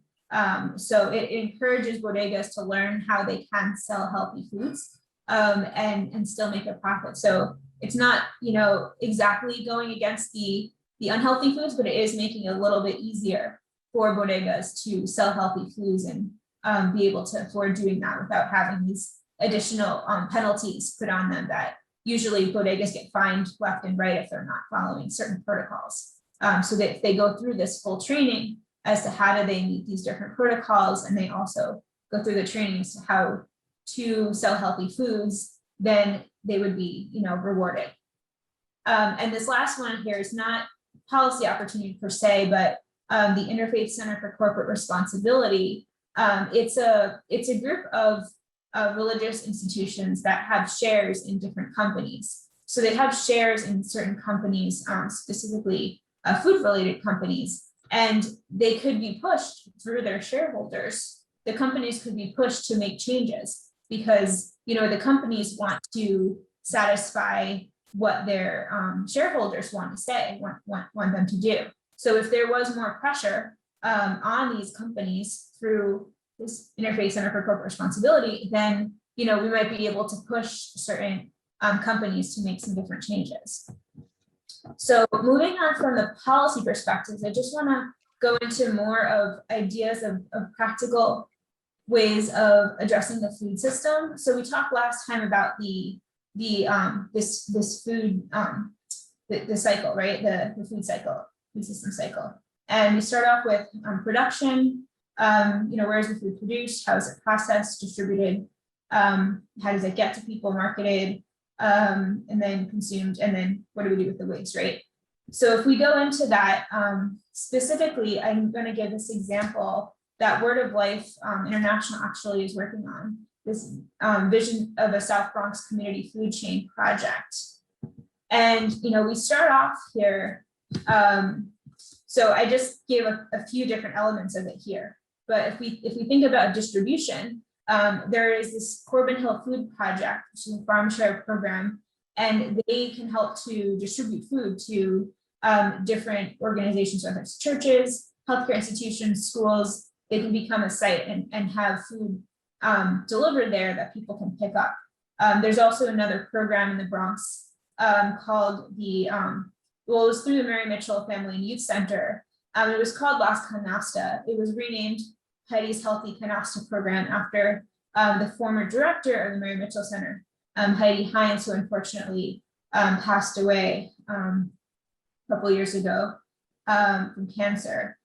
Speaker 8: So it encourages bodegas to learn how they can sell healthy foods and still make a profit. So it's not, you know, exactly going against the unhealthy foods, but it is making it a little bit easier for bodegas to sell healthy foods and be able to afford doing that without having these additional penalties put on them that usually bodegas get fined left and right if they're not following certain protocols. So that if they go through this full training as to how do they meet these different protocols, and they also go through the training as to how to sell healthy foods, then they would be, you know, rewarded. And this last one here is not policy opportunity per se, but the Interfaith Center for Corporate Responsibility. It's a group of religious institutions that have shares in different companies. So they have shares in certain companies, specifically food-related companies, and they could be pushed through their shareholders. The companies could be pushed to make changes. because, the companies want to satisfy what their shareholders want to say, want them to do. So if there was more pressure on these companies through this Interfaith Center for Corporate Responsibility, then, we might be able to push certain companies to make some different changes. So moving on from the policy perspectives, I just want to go into more of ideas of practical ways of addressing the food system. So we talked last time about this food the cycle, right? The food cycle, food system cycle. And we start off with production. Where is the food produced? How is it processed, distributed? How does it get to people, marketed, and then consumed? And then what do we do with the waste, right? So if we go into that, specifically, I'm going to give this example that Word of Life International actually is working on, this vision of a South Bronx community food chain project. And, we start off here. So I just gave a few different elements of it here. But if we think about distribution, there is this Corbin Hill Food Project, which is a farm share program, and they can help to distribute food to different organizations, whether it's churches, healthcare institutions, schools. They can become a site and have food delivered there that people can pick up. There's also another program in the Bronx called it was through the Mary Mitchell Family and Youth Center. It was called Las Canasta. It was renamed Heidi's Healthy Canasta Program after the former director of the Mary Mitchell Center, Heidi Hines, who unfortunately passed away a couple years ago from cancer.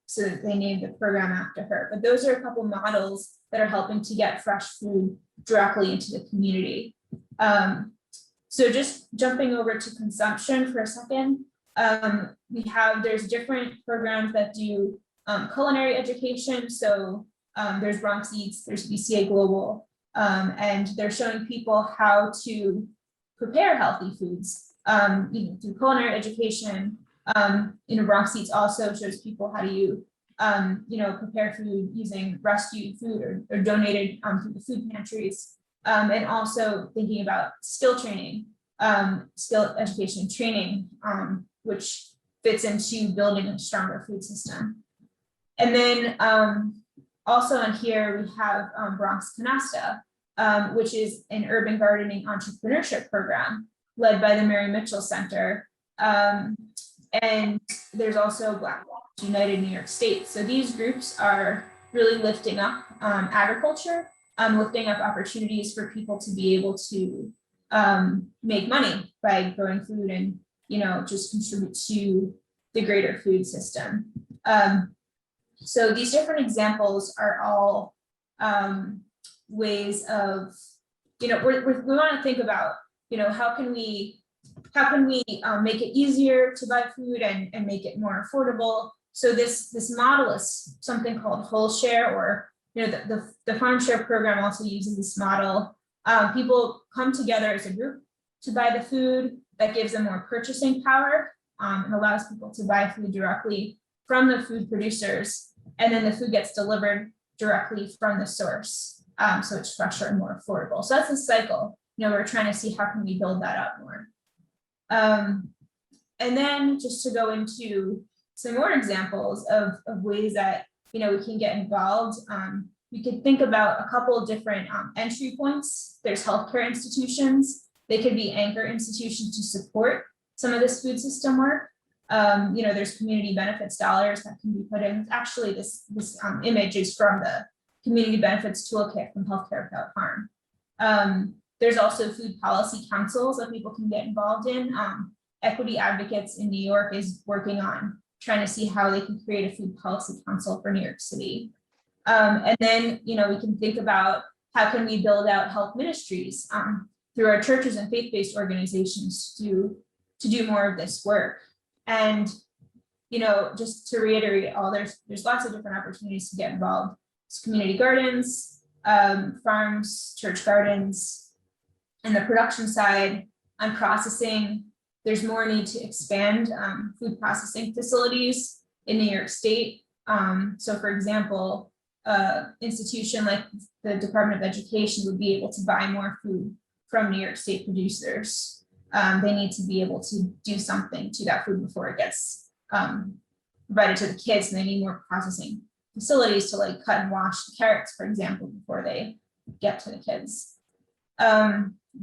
Speaker 8: So they named the program after her. But those are a couple models that are helping to get fresh food directly into the community. So just jumping over to consumption for a second, there's different programs that do culinary education. So there's Bronx Eats, there's BCA Global, and they're showing people how to prepare healthy foods through culinary education. Bronx Eats also shows people how to prepare food using rescued food or donated through the food pantries. And also thinking about skill training, skill education training, which fits into building a stronger food system. And then also on here, we have Bronx Canasta, which is an urban gardening entrepreneurship program led by the Mary Mitchell Center. And there's also Black United New York State. So these groups are really lifting up agriculture, lifting up opportunities for people to be able to make money by growing food and, just contribute to the greater food system. So these different examples are all ways of, we want to think about, how can we make it easier to buy food and make it more affordable? So this model is something called whole share, or the farm share program also uses this model. People come together as a group to buy the food. That gives them more purchasing power and allows people to buy food directly from the food producers, and then the food gets delivered directly from the source. So it's fresher and more affordable. So that's a cycle. We're trying to see how can we build that up more. And then just to go into some more examples of ways that we can get involved. We could think about a couple of different entry points. There's healthcare institutions. They could be anchor institutions to support some of this food system work. There's community benefits dollars that can be put in. Actually, this image is from the community benefits toolkit from Healthcare Without Harm. There's also food policy councils that people can get involved in. Equity Advocates in New York is working on trying to see how they can create a food policy council for New York City. And then, we can think about how can we build out health ministries through our churches and faith-based organizations to do more of this work. And, just to reiterate there's lots of different opportunities to get involved. It's community gardens, farms, church gardens. And the production side, on processing, there's more need to expand food processing facilities in New York State. So for example, institution like the Department of Education would be able to buy more food from New York State producers. They need to be able to do something to that food before it gets provided to the kids, and they need more processing facilities to like cut and wash the carrots, for example, before they get to the kids.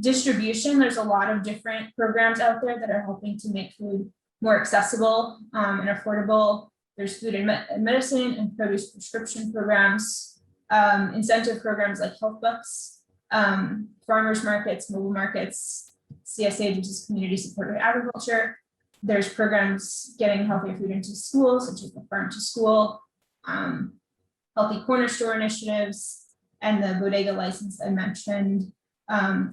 Speaker 8: Distribution, there's a lot of different programs out there that are helping to make food more accessible and affordable. There's food and medicine and produce prescription programs, incentive programs like health bucks, farmers markets, mobile markets, CSA, which is community supported agriculture. There's programs getting healthier food into schools, such as the farm to school, healthy corner store initiatives, and the bodega license I mentioned,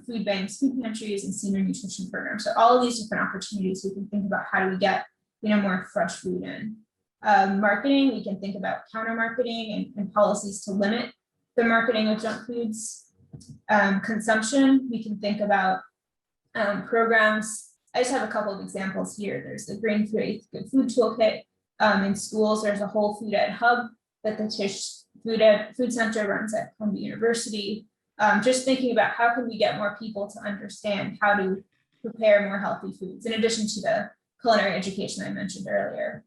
Speaker 8: food banks, food pantries, and senior nutrition programs. So all of these different opportunities, we can think about how do we get more fresh food in. Marketing, we can think about counter marketing and policies to limit the marketing of junk foods. Consumption, we can think about programs. I just have a couple of examples here. There's the Green Faith Good Food Toolkit. In schools, there's a whole food ed hub that the Tisch Food Center runs at Columbia University. Just thinking about how can we get more people to understand how to prepare more healthy foods, in addition to the culinary education I mentioned earlier.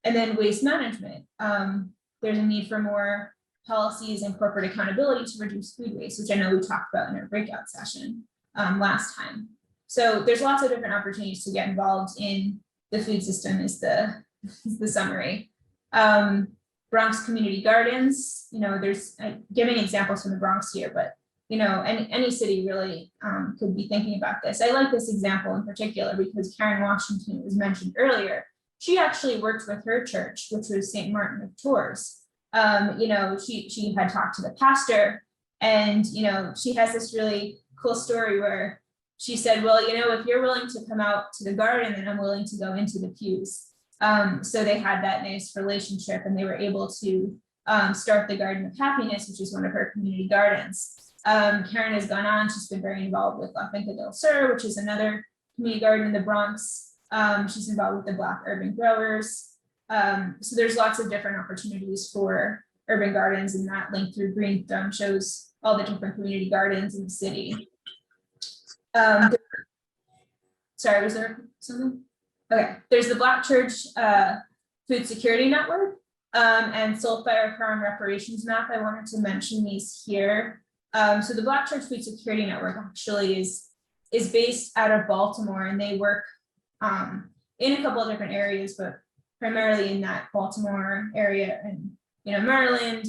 Speaker 8: And then waste management. There's a need for more policies and corporate accountability to reduce food waste, which I know we talked about in our breakout session last time. So there's lots of different opportunities to get involved in the food system is the summary. Bronx community gardens, there's giving examples from the Bronx here, but any city really could be thinking about this. I like this example in particular because Karen Washington was mentioned earlier. She actually worked with her church, which was St. Martin of Tours. She had talked to the pastor, and she has this really cool story where she said, well, if you're willing to come out to the garden, then I'm willing to go into the pews. So they had that nice relationship, and they were able to start the Garden of Happiness, which is one of her community gardens. Karen has gone on, she's been very involved with La Finca del Sur, which is another community garden in the Bronx. She's involved with the Black Urban Growers. So there's lots of different opportunities for urban gardens, and that link through Green Thumb shows all the different community gardens in the city. Sorry, was there something? Okay, there's the Black Church Food Security Network and Soulfire Farm Reparations Map. I wanted to mention these here. So the Black Church Food Security Network actually is based out of Baltimore, and they work in a couple of different areas, but primarily in that Baltimore area and Maryland,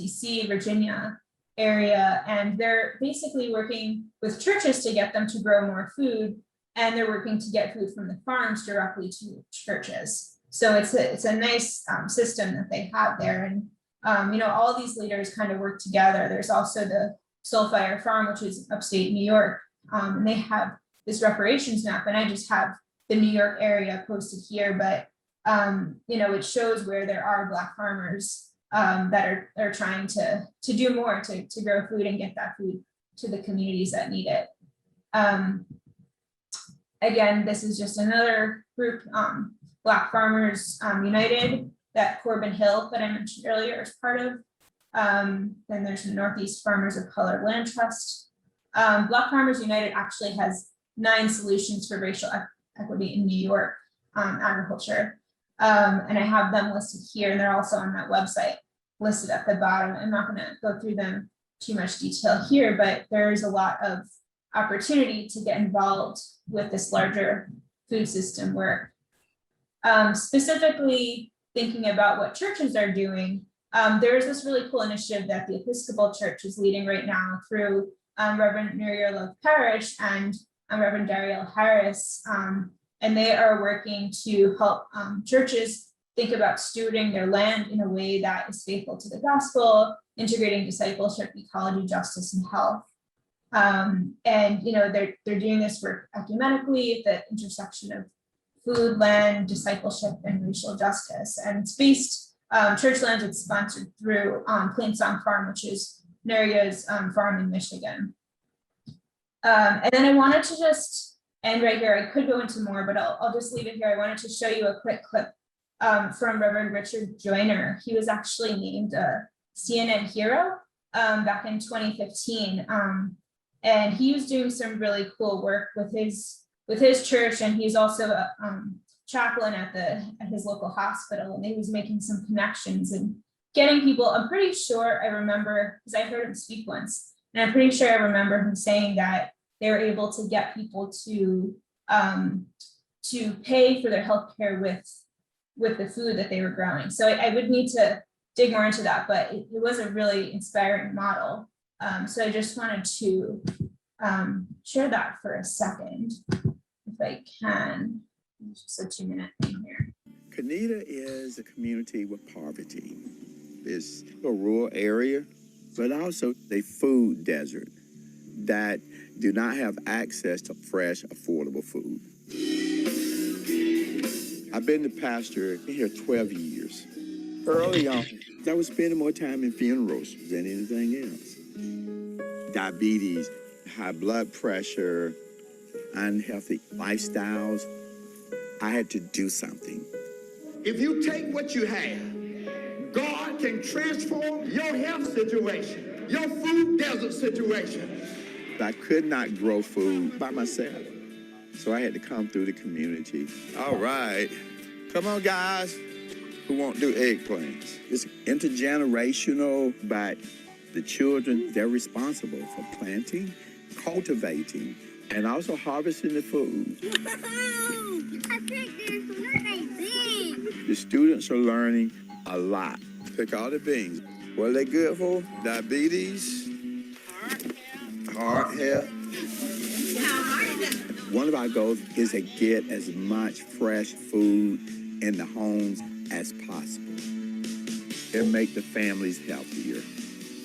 Speaker 8: DC, Virginia area, and they're basically working with churches to get them to grow more food, and they're working to get food from the farms directly to churches. So it's a nice system that they have there, and all these leaders kind of work together. There's also the Soulfire Farm, which is upstate New York, and they have this reparations map, and I just have the New York area posted here, but it shows where there are Black farmers that are trying to do more to grow food and get that food to the communities that need it. Again, this is just another group, Black Farmers United, that Corbin Hill that I mentioned earlier is part of. Then there's the Northeast Farmers of Color Land Trust. Black Farmers United actually has 9 solutions for racial equity in New York agriculture. And I have them listed here, and they're also on that website listed at the bottom. I'm not going to go through them too much detail here, but there's a lot of opportunity to get involved with this larger food system work. Specifically thinking about what churches are doing, there's this really cool initiative that the Episcopal Church is leading right now through Reverend Muriel Love Parrish and Reverend Dariel Harris, and they are working to help churches think about stewarding their land in a way that is faithful to the gospel, integrating discipleship, ecology, justice, and health. And they're doing this work ecumenically at the intersection of food, land, discipleship, and racial justice. And it's based, Churchlands is sponsored through Plainsong Farm, which is Neria's farm in Michigan. And then I wanted to just end right here. I could go into more, but I'll just leave it here. I wanted to show you a quick clip from Reverend Richard Joyner. He was actually named a CNN Hero back in 2015. And he was doing some really cool work with his church, and he's also a chaplain at his local hospital, and he was making some connections and getting people. I'm pretty sure I remember, because I heard him speak once, and I'm pretty sure I remember him saying that they were able to get people to pay for their healthcare with the food that they were growing. So I would need to dig more into that, but it was a really inspiring model. So I just wanted to share that for a second, if I can. It's just a 2-minute thing here.
Speaker 9: Canita is a community with poverty. It's a rural area, but also a food desert that do not have access to fresh, affordable food. I've been the pastor here 12 years. Early on, I was spending more time in funerals than anything else. Diabetes, high blood pressure, unhealthy lifestyles. I had to do something.
Speaker 10: If you take what you have, God can transform your health situation, your food desert situation.
Speaker 9: I could not grow food by myself, so I had to come through the community. All right, come on, guys. Who won't do eggplants? It's intergenerational, but the children, they're responsible for planting, cultivating, and also harvesting the food. The students are learning a lot. Pick all the beans. What are they good for? Diabetes, heart health. One of our goals is to get as much fresh food in the homes as possible. It makes the families healthier.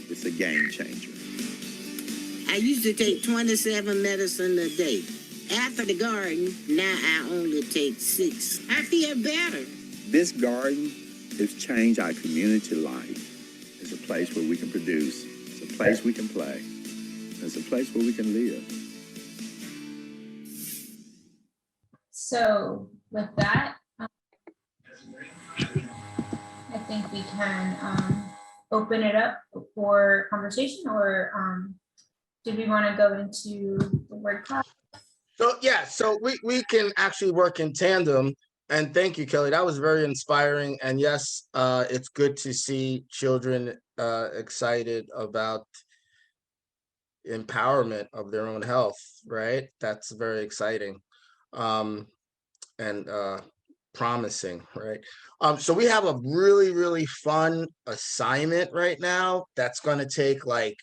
Speaker 9: It's a game changer.
Speaker 11: I used to take 27 medicine a day. After the garden, now I only take 6. I feel better.
Speaker 9: This garden has changed our community life. It's a place where we can produce. It's a place we can play. It's a place where we can live.
Speaker 8: So with that, I think we can open it up for conversation, or did we want to go into the word cloud?
Speaker 1: So yeah, so we can actually work in tandem. And thank you, Kelly. That was very inspiring. And yes, it's good to see children excited about empowerment of their own health, right? That's very exciting and promising, right? So we have a really, really fun assignment right now that's going to take like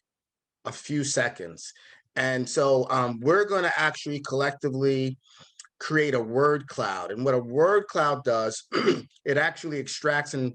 Speaker 1: a few seconds. And so we're going to actually collectively create a word cloud. And what a word cloud does, it actually extracts and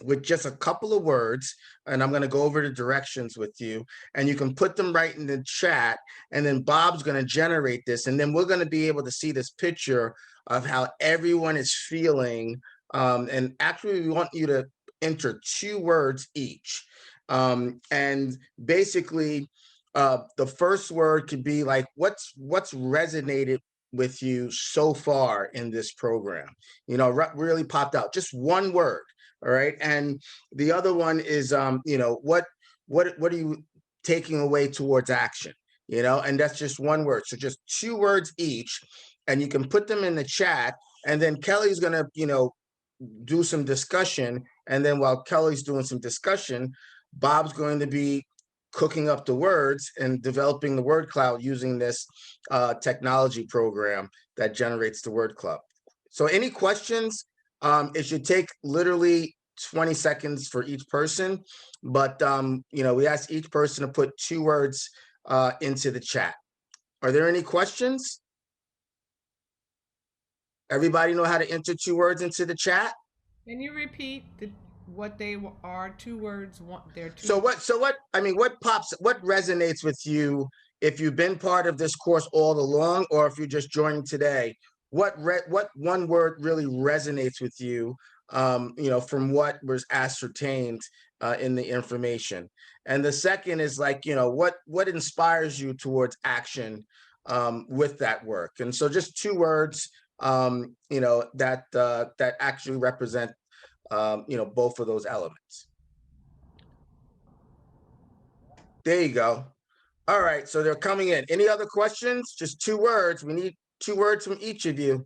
Speaker 1: with just a couple of words, and I'm going to go over the directions with you, and you can put them right in the chat, and then Bob's going to generate this, and then we're going to be able to see this picture of how everyone is feeling. And actually, we want you to enter 2 words each. And basically, the first word could be like, what's resonated with you so far in this program? You know, really popped out. Just one word. All right. And the other one is, you know, what are you taking away towards action? You know, and that's just one word. So just 2 words each, and you can put them in the chat. And then Kelly's going to, you know, do some discussion. And then while Kelly's doing some discussion, Bob's going to be cooking up the words and developing the word cloud using this technology program that generates the word cloud. So any questions? It should take literally 20 seconds for each person, but you know, we ask each person to put 2 words into the chat. Are there any questions? Everybody know how to enter 2 words into the chat?
Speaker 5: Can you repeat what they are? 2 words. They're 2.
Speaker 1: So what, I mean, what resonates with you if you've been part of this course all along, or if you're just joining today? What one word really resonates with you, you know, from what was ascertained in the information? And the second is like, you know, what inspires you towards action with that work? And so just 2 words, you know, that actually represent, you know, both of those elements. There you go. All right, so they're coming in. Any other questions? Just 2 words. We need 2 words from each of you.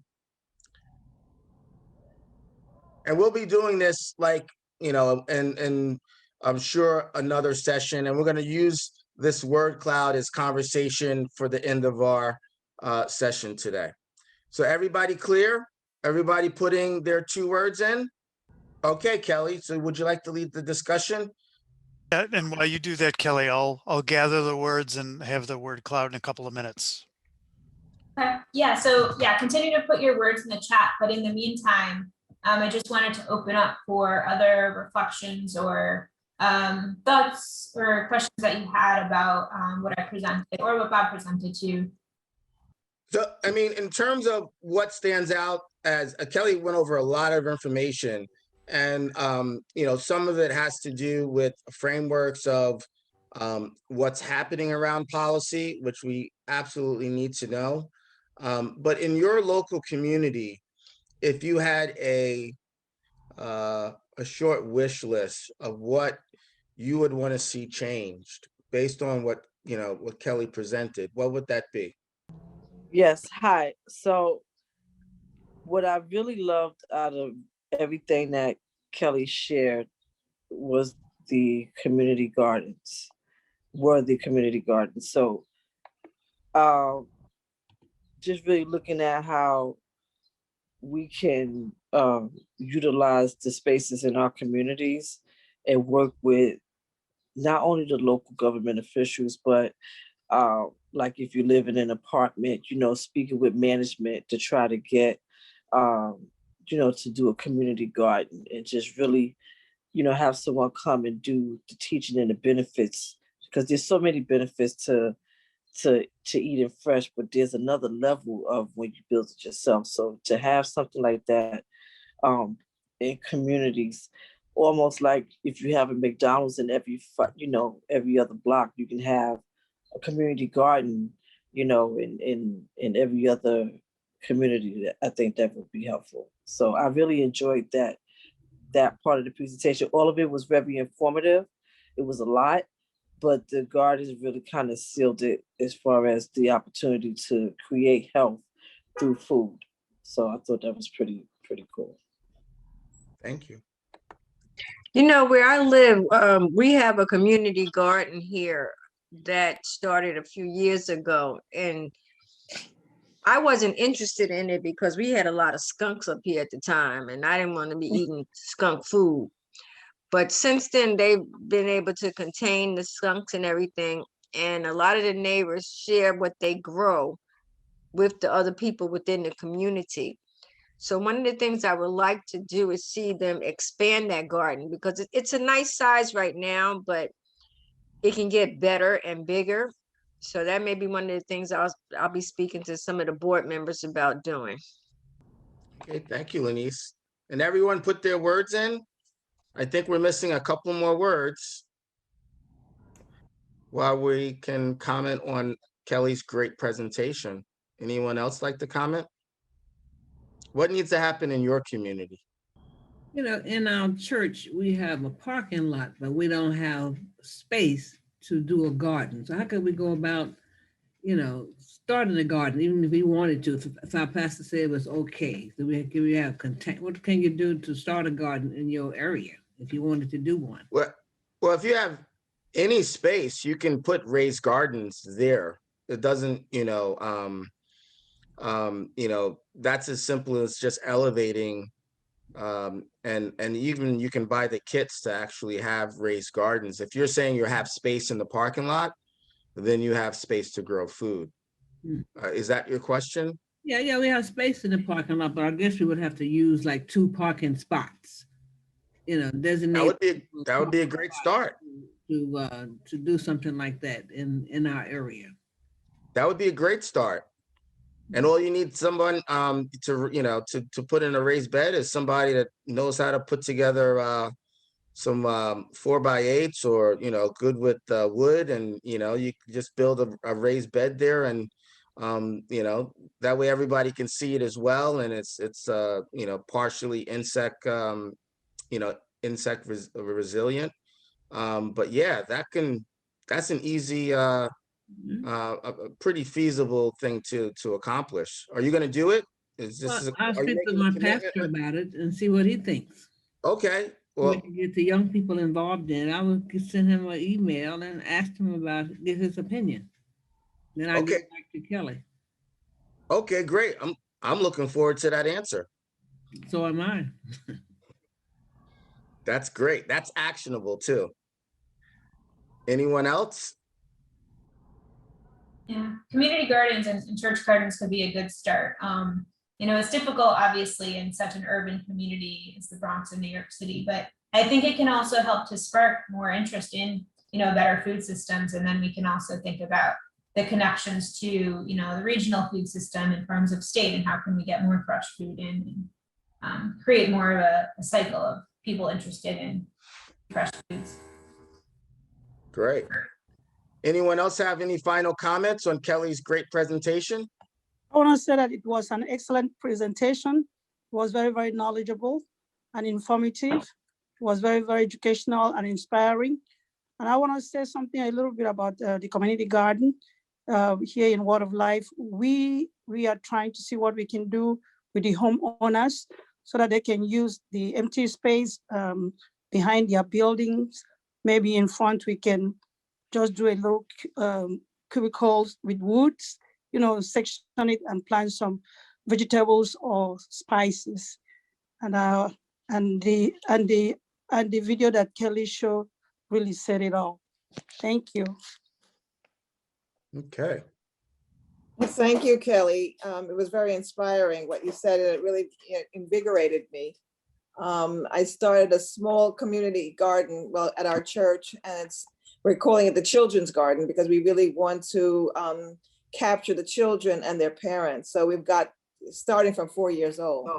Speaker 1: And we'll be doing this like, and I'm sure another session, and we're going to use this word cloud as conversation for the end of our session today. So everybody clear? Everybody putting their 2 words in? Okay, Kelly, so would you like to lead the discussion?
Speaker 7: Yeah, and while you do that, Kelly, I'll gather the words and have the word cloud in a couple of minutes.
Speaker 8: Okay. Yeah, so yeah, continue to put your words in the chat, but in the meantime, I just wanted to open up for other reflections or thoughts or questions that you had about what I presented or what Bob presented to you.
Speaker 1: So, I mean, in terms of what stands out, as Kelly went over a lot of information, and some of it has to do with frameworks of what's happening around policy, which we absolutely need to know. But in your local community, if you had a short wish list of what you would want to see changed based on what Kelly presented, what would that be?
Speaker 4: Yes, hi. So what I really loved out of everything that Kelly shared was the community gardens, were the community gardens. So just really looking at how we can utilize the spaces in our communities and work with not only the local government officials, but like if you live in an apartment, speaking with management to try to get, to do a community garden and just really, have someone come and do the teaching and the benefits, because there's so many benefits to eating fresh, but there's another level of when you build it yourself. So to have something like that in communities, almost like if you have a McDonald's in every other block, you can have a community garden, in every other community. I think that would be helpful. So I really enjoyed that part of the presentation. All of it was very informative. It was a lot, but the gardens really kind of sealed it as far as the opportunity to create health through food. So I thought that was pretty cool.
Speaker 1: Thank you.
Speaker 12: Where I live, we have a community garden here that started a few years ago, and I wasn't interested in it because we had a lot of skunks up here at the time, and I didn't want to be eating skunk food. But since then, they've been able to contain the skunks and everything, and a lot of the neighbors share what they grow with the other people within the community. So one of the things I would like to do is see them expand that garden, because it's a nice size right now, but it can get better and bigger. So that may be one of the things I'll be speaking to some of the board members about doing.
Speaker 1: Okay, thank you, Lenise. And everyone put their words in. I think we're missing a couple more words while we can comment on Kelly's great presentation. Anyone else like to comment? What needs to happen in your community?
Speaker 3: In our church, we have a parking lot, but we don't have space to do a garden. So how can we go about, starting a garden, even if we wanted to, if our pastor said it was okay? So we have content. What can you do to start a garden in your area if you wanted to do one?
Speaker 1: Well, if you have any space, you can put raised gardens there. It doesn't, that's as simple as just elevating, and even you can buy the kits to actually have raised gardens. If you're saying you have space in the parking lot, then you have space to grow food. Is that your question?
Speaker 3: Yeah, we have space in the parking lot, but I guess we would have to use like 2 parking spots. Designate.
Speaker 1: That would be a great start
Speaker 3: to do something like that in our area.
Speaker 1: That would be a great start. And all you need someone to put in a raised bed is somebody that knows how to put together some 4x8s, or good with wood, and you can just build a raised bed there, and that way everybody can see it as well, and it's partially insect resilient. But yeah, that can that's an easy,
Speaker 3: Mhm.
Speaker 1: a pretty feasible thing to accomplish. Are you going to do it?
Speaker 3: Well, I'll
Speaker 1: Are you
Speaker 3: speak with
Speaker 1: making a
Speaker 3: my
Speaker 1: commitment?
Speaker 3: pastor about it and see what he thinks.
Speaker 1: Okay.
Speaker 3: We
Speaker 1: Well,
Speaker 3: can get the young people involved in it. I will send him an email and ask him about get his opinion. Then I
Speaker 1: okay.
Speaker 3: get back to Kelly.
Speaker 1: Okay, great. I'm looking forward to that answer.
Speaker 3: So am I.
Speaker 1: That's great. That's actionable too. Anyone else?
Speaker 8: Yeah, community gardens and church gardens could be a good start. It's difficult, obviously, in such an urban community as the Bronx in New York City, but I think it can also help to spark more interest in, better food systems. And then we can also think about the connections to, the regional food system in terms of state and how can we get more fresh food in and create more of a cycle of people interested in fresh foods.
Speaker 1: Great. Anyone else have any final comments on Kelly's great presentation?
Speaker 13: I want to say that it was an excellent presentation. It was very, very knowledgeable and informative. It was very, very educational and inspiring. And I want to say something a little bit about the community garden here in Word of Life. We are trying to see what we can do with the homeowners so that they can use the empty space behind their buildings. Maybe in front, we can just do a little cubicles with woods, section it and plant some vegetables or spices. And the video that Kelly showed really said it all. Thank you.
Speaker 1: Okay.
Speaker 14: Well, thank you, Kelly. It was very inspiring what you said, and it really invigorated me. I started a small community garden, at our church, and we're calling it the Children's Garden because we really want to capture the children and their parents. So we've got starting from 4 years old.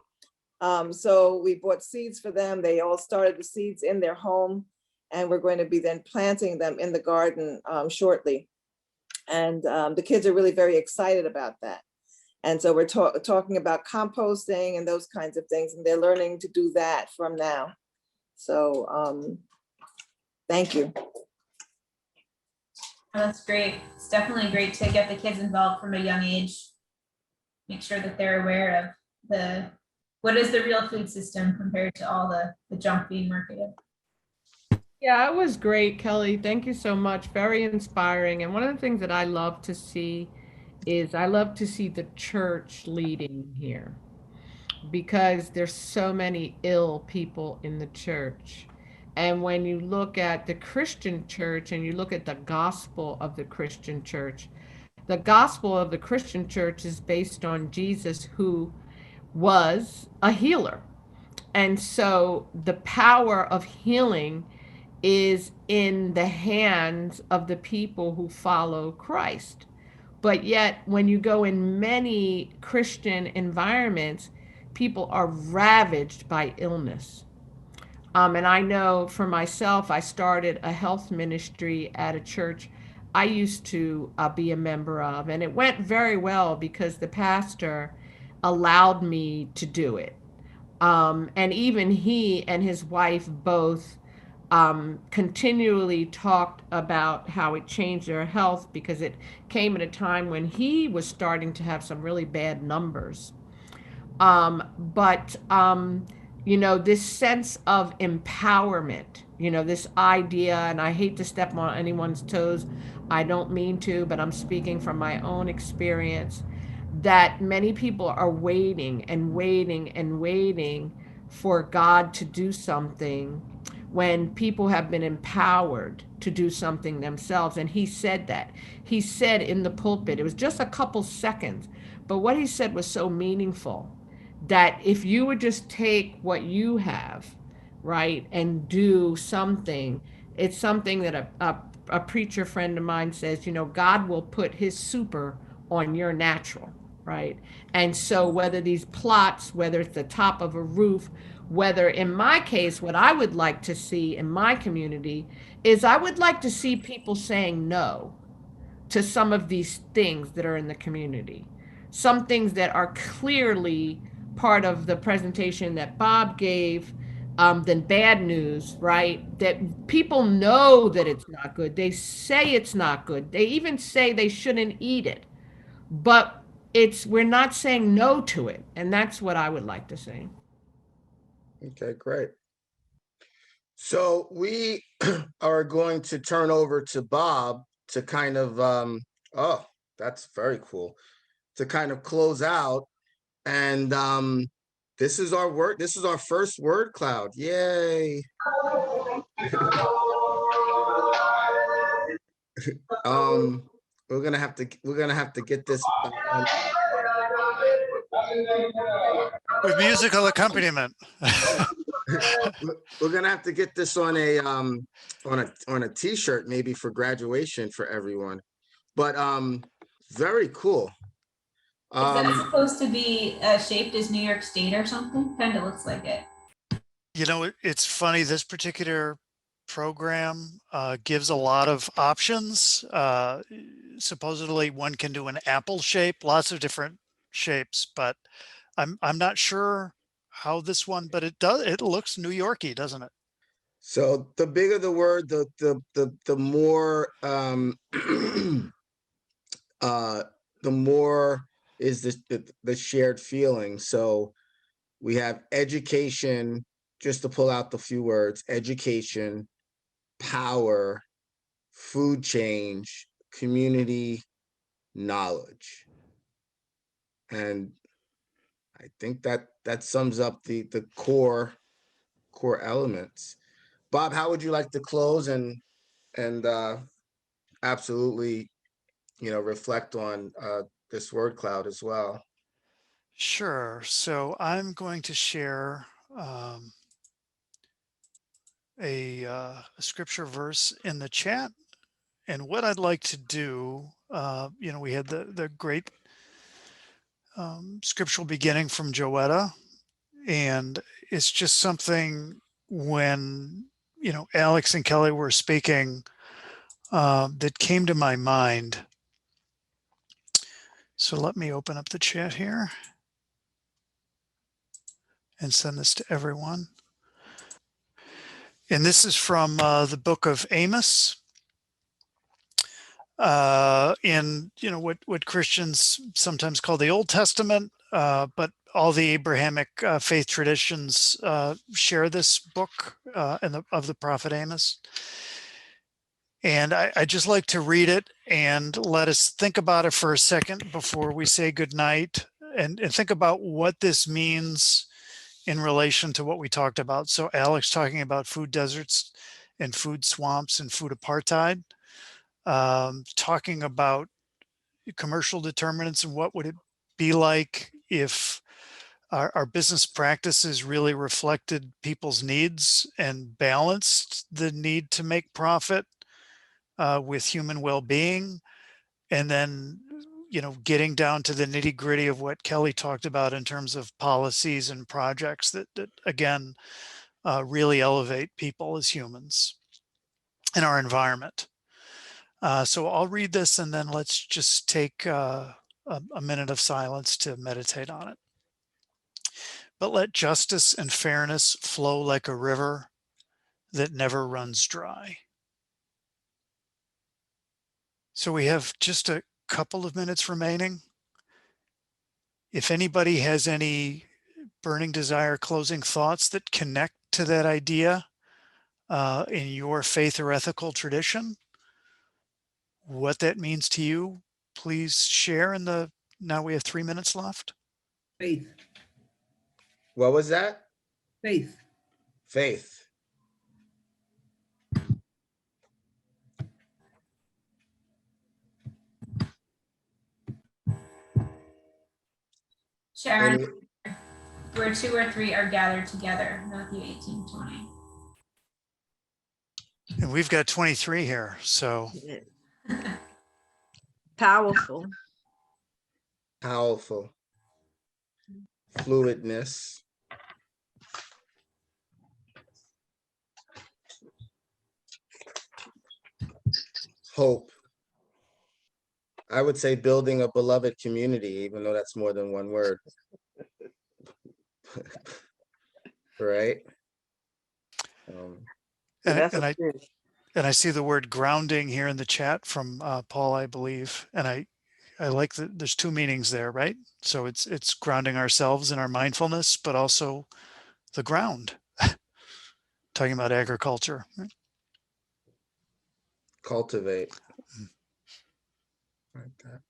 Speaker 14: So we bought seeds for them. They all started the seeds in their home, and we're going to be then planting them in the garden shortly. And the kids are really very excited about that. And so we're talking about composting and those kinds of things, and they're learning to do that from now. So thank you.
Speaker 8: Oh, that's great. It's definitely great to get the kids involved from a young age. Make sure that they're aware of what is the real food system compared to all the junk being marketed.
Speaker 5: Yeah, it was great, Kelly. Thank you so much. Very inspiring. And one of the things that I love to see is I love to see the church leading here because there's so many ill people in the church. And when you look at the Christian church and you look at the gospel of the Christian church, the gospel of the Christian church is based on Jesus, who was a healer. And so the power of healing is in the hands of the people who follow Christ. But yet, when you go in many Christian environments, people are ravaged by illness. And I know for myself, I started a health ministry at a church I used to be a member of, and it went very well because the pastor allowed me to do it. And even he and his wife both continually talked about how it changed their health because it came at a time when he was starting to have some really bad numbers. But this sense of empowerment, this idea, and I hate to step on anyone's toes, I don't mean to, but I'm speaking from my own experience, that many people are waiting and waiting and waiting for God to do something when people have been empowered to do something themselves. And he said that. He said in the pulpit, it was just a couple seconds, but what he said was so meaningful that if you would just take what you have, right, and do something, it's something that a preacher friend of mine says, God will put his super on your natural, right? And so whether these plots, whether it's the top of a roof, whether in my case, what I would like to see in my community is I would like to see people saying no to some of these things that are in the community. Some things that are clearly part of the presentation that Bob gave, than bad news, right? That people know that it's not good. They say it's not good. They even say they shouldn't eat it. But we're not saying no to it. And that's what I would like to see.
Speaker 1: Okay, great. So we are going to turn over to Bob to kind of, oh, that's very cool, to kind of close out. And this is our word. This is our first word cloud. Yay. We're gonna have to get this
Speaker 7: with musical accompaniment.
Speaker 1: We're gonna have to get this on a t-shirt maybe for graduation for everyone. But very cool.
Speaker 8: Is that supposed to be shaped as New York State or something? Kind of looks like it.
Speaker 7: You know, it's funny, this particular program gives a lot of options. Supposedly one can do an apple shape, lots of different shapes, but I'm not sure how this one, but it looks New Yorky, doesn't it?
Speaker 1: So the bigger the word, the more the more is the shared feeling. So we have education, just to pull out the few words: education, power, food change, community, knowledge. And I think that sums up the core elements. Bob, how would you like to close and absolutely, reflect on this word cloud as well?
Speaker 7: Sure. So I'm going to share a scripture verse in the chat. And what I'd like to do, we had the great scriptural beginning from Joetta, and it's just something when, Alex and Kelly were speaking that came to my mind. So let me open up the chat here and send this to everyone. And this is from the book of Amos. In what Christians sometimes call the Old Testament, but all the Abrahamic faith traditions share this book of the prophet Amos. And I just like to read it and let us think about it for a second before we say goodnight, and think about what this means in relation to what we talked about. So Alex talking about food deserts and food swamps and food apartheid, talking about commercial determinants and what would it be like if our business practices really reflected people's needs and balanced the need to make profit with human well-being. And then, getting down to the nitty-gritty of what Kelly talked about in terms of policies and projects that again, really elevate people as humans in our environment. So I'll read this and then let's just take a minute of silence to meditate on it. But let justice and fairness flow like a river that never runs dry. So we have just a couple of minutes remaining. If anybody has any burning desire, closing thoughts that connect to that idea in your faith or ethical tradition, what that means to you, please share now we have 3 minutes left.
Speaker 3: Faith.
Speaker 1: What was that?
Speaker 3: Faith.
Speaker 1: Faith.
Speaker 8: Sharon, where 2 or 3 are gathered together, Matthew 18:20.
Speaker 7: And we've got 23 here, so.
Speaker 12: Powerful.
Speaker 1: Powerful. Fluidness. Hope. I would say building a beloved community, even though that's more than one word. Right?
Speaker 7: And,
Speaker 4: That's
Speaker 7: and
Speaker 4: a
Speaker 7: I
Speaker 4: big.
Speaker 7: and I see the word grounding here in the chat from Paul, I believe, and I like that there's two meanings there, right? So it's grounding ourselves in our mindfulness, but also the ground. Talking about agriculture. Right?
Speaker 1: Cultivate. Like that.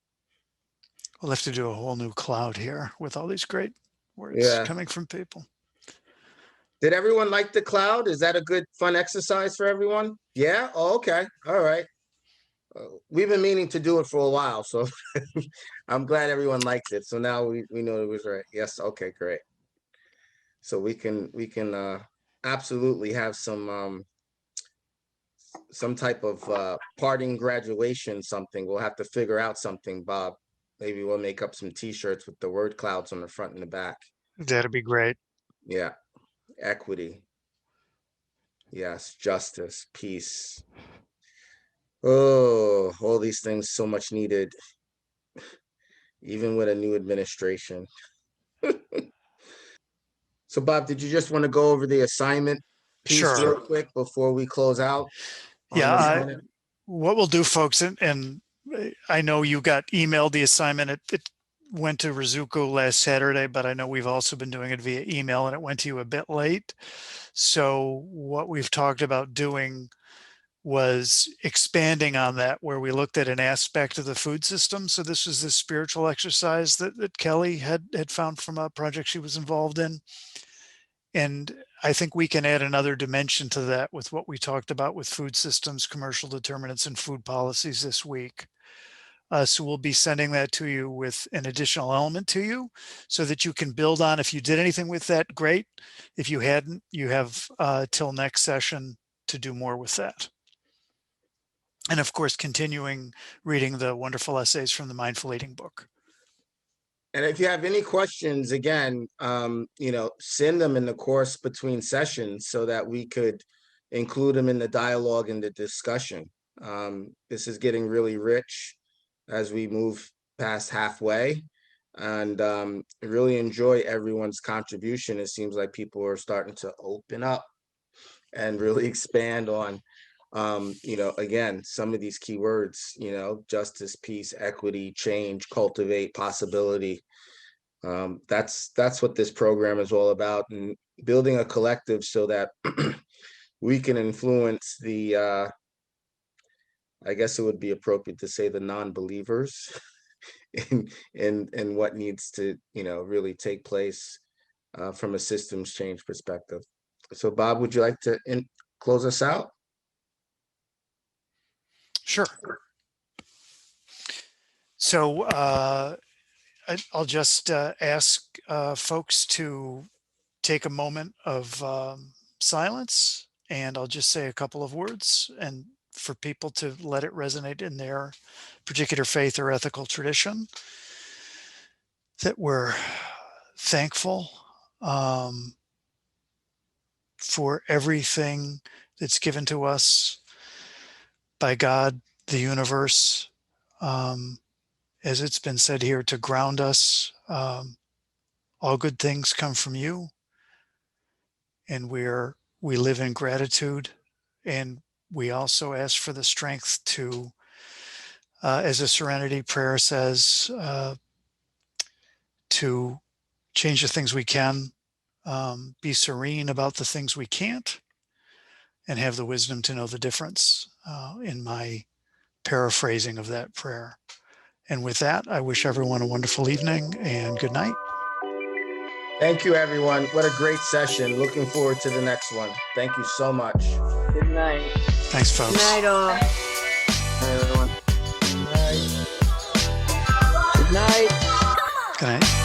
Speaker 7: We'll have to do a whole new cloud here with all these great words
Speaker 1: Yeah.
Speaker 7: coming from people.
Speaker 1: Did everyone like the cloud? Is that a good fun exercise for everyone? Yeah. Oh, okay. All right. We've been meaning to do it for a while, so I'm glad everyone likes it. So now we know it was right. Yes. Okay. Great. So we can absolutely have some type of parting graduation something. We'll have to figure out something, Bob. Maybe we'll make up some T-shirts with the word clouds on the front and the back.
Speaker 7: That'd be great.
Speaker 1: Yeah. Equity. Yes. Justice. Peace. Oh, all these things so much needed, even with a new administration. So, Bob, did you just want to go over the assignment piece
Speaker 7: Sure.
Speaker 1: real quick before we close out?
Speaker 7: Yeah. What we'll do, folks, and I know you got emailed the assignment. It went to Rizuko last Saturday, but I know we've also been doing it via email and it went to you a bit late. So what we've talked about doing was expanding on that, where we looked at an aspect of the food system. So this was the spiritual exercise that Kelly had found from a project she was involved in. And I think we can add another dimension to that with what we talked about with food systems, commercial determinants, and food policies this week. So we'll be sending that to you with an additional element to you so that you can build on. If you did anything with that, great. If you hadn't, you have till next session to do more with that. And of course, continuing reading the wonderful essays from the Mindful Eating book.
Speaker 1: And if you have any questions, again, send them in the course between sessions so that we could include them in the dialogue and the discussion. This is getting really rich as we move past halfway, and really enjoy everyone's contribution. It seems like people are starting to open up and really expand on again, some of these keywords, justice, peace, equity, change, cultivate, possibility. That's what this program is all about, and building a collective so that we can influence the, I guess it would be appropriate to say the non-believers in what needs to, really take place from a systems change perspective. So Bob, would you like to close us out?
Speaker 7: Sure. So I'll just ask folks to take a moment of silence, and I'll just say a couple of words, and for people to let it resonate in their particular faith or ethical tradition, that we're thankful for everything that's given to us by God, the universe, as it's been said here, to ground us. All good things come from you, and we live in gratitude, and we also ask for the strength to, as a serenity prayer says, to change the things we can, be serene about the things we can't, and have the wisdom to know the difference, in my paraphrasing of that prayer. And with that, I wish everyone a wonderful evening and good night.
Speaker 1: Thank you, everyone. What a great session. Looking forward to the next one. Thank you so much.
Speaker 4: Good night.
Speaker 7: Thanks, folks.
Speaker 12: Good night, all.
Speaker 4: Hi, everyone.
Speaker 1: Good night.
Speaker 4: Good night.
Speaker 7: Good night.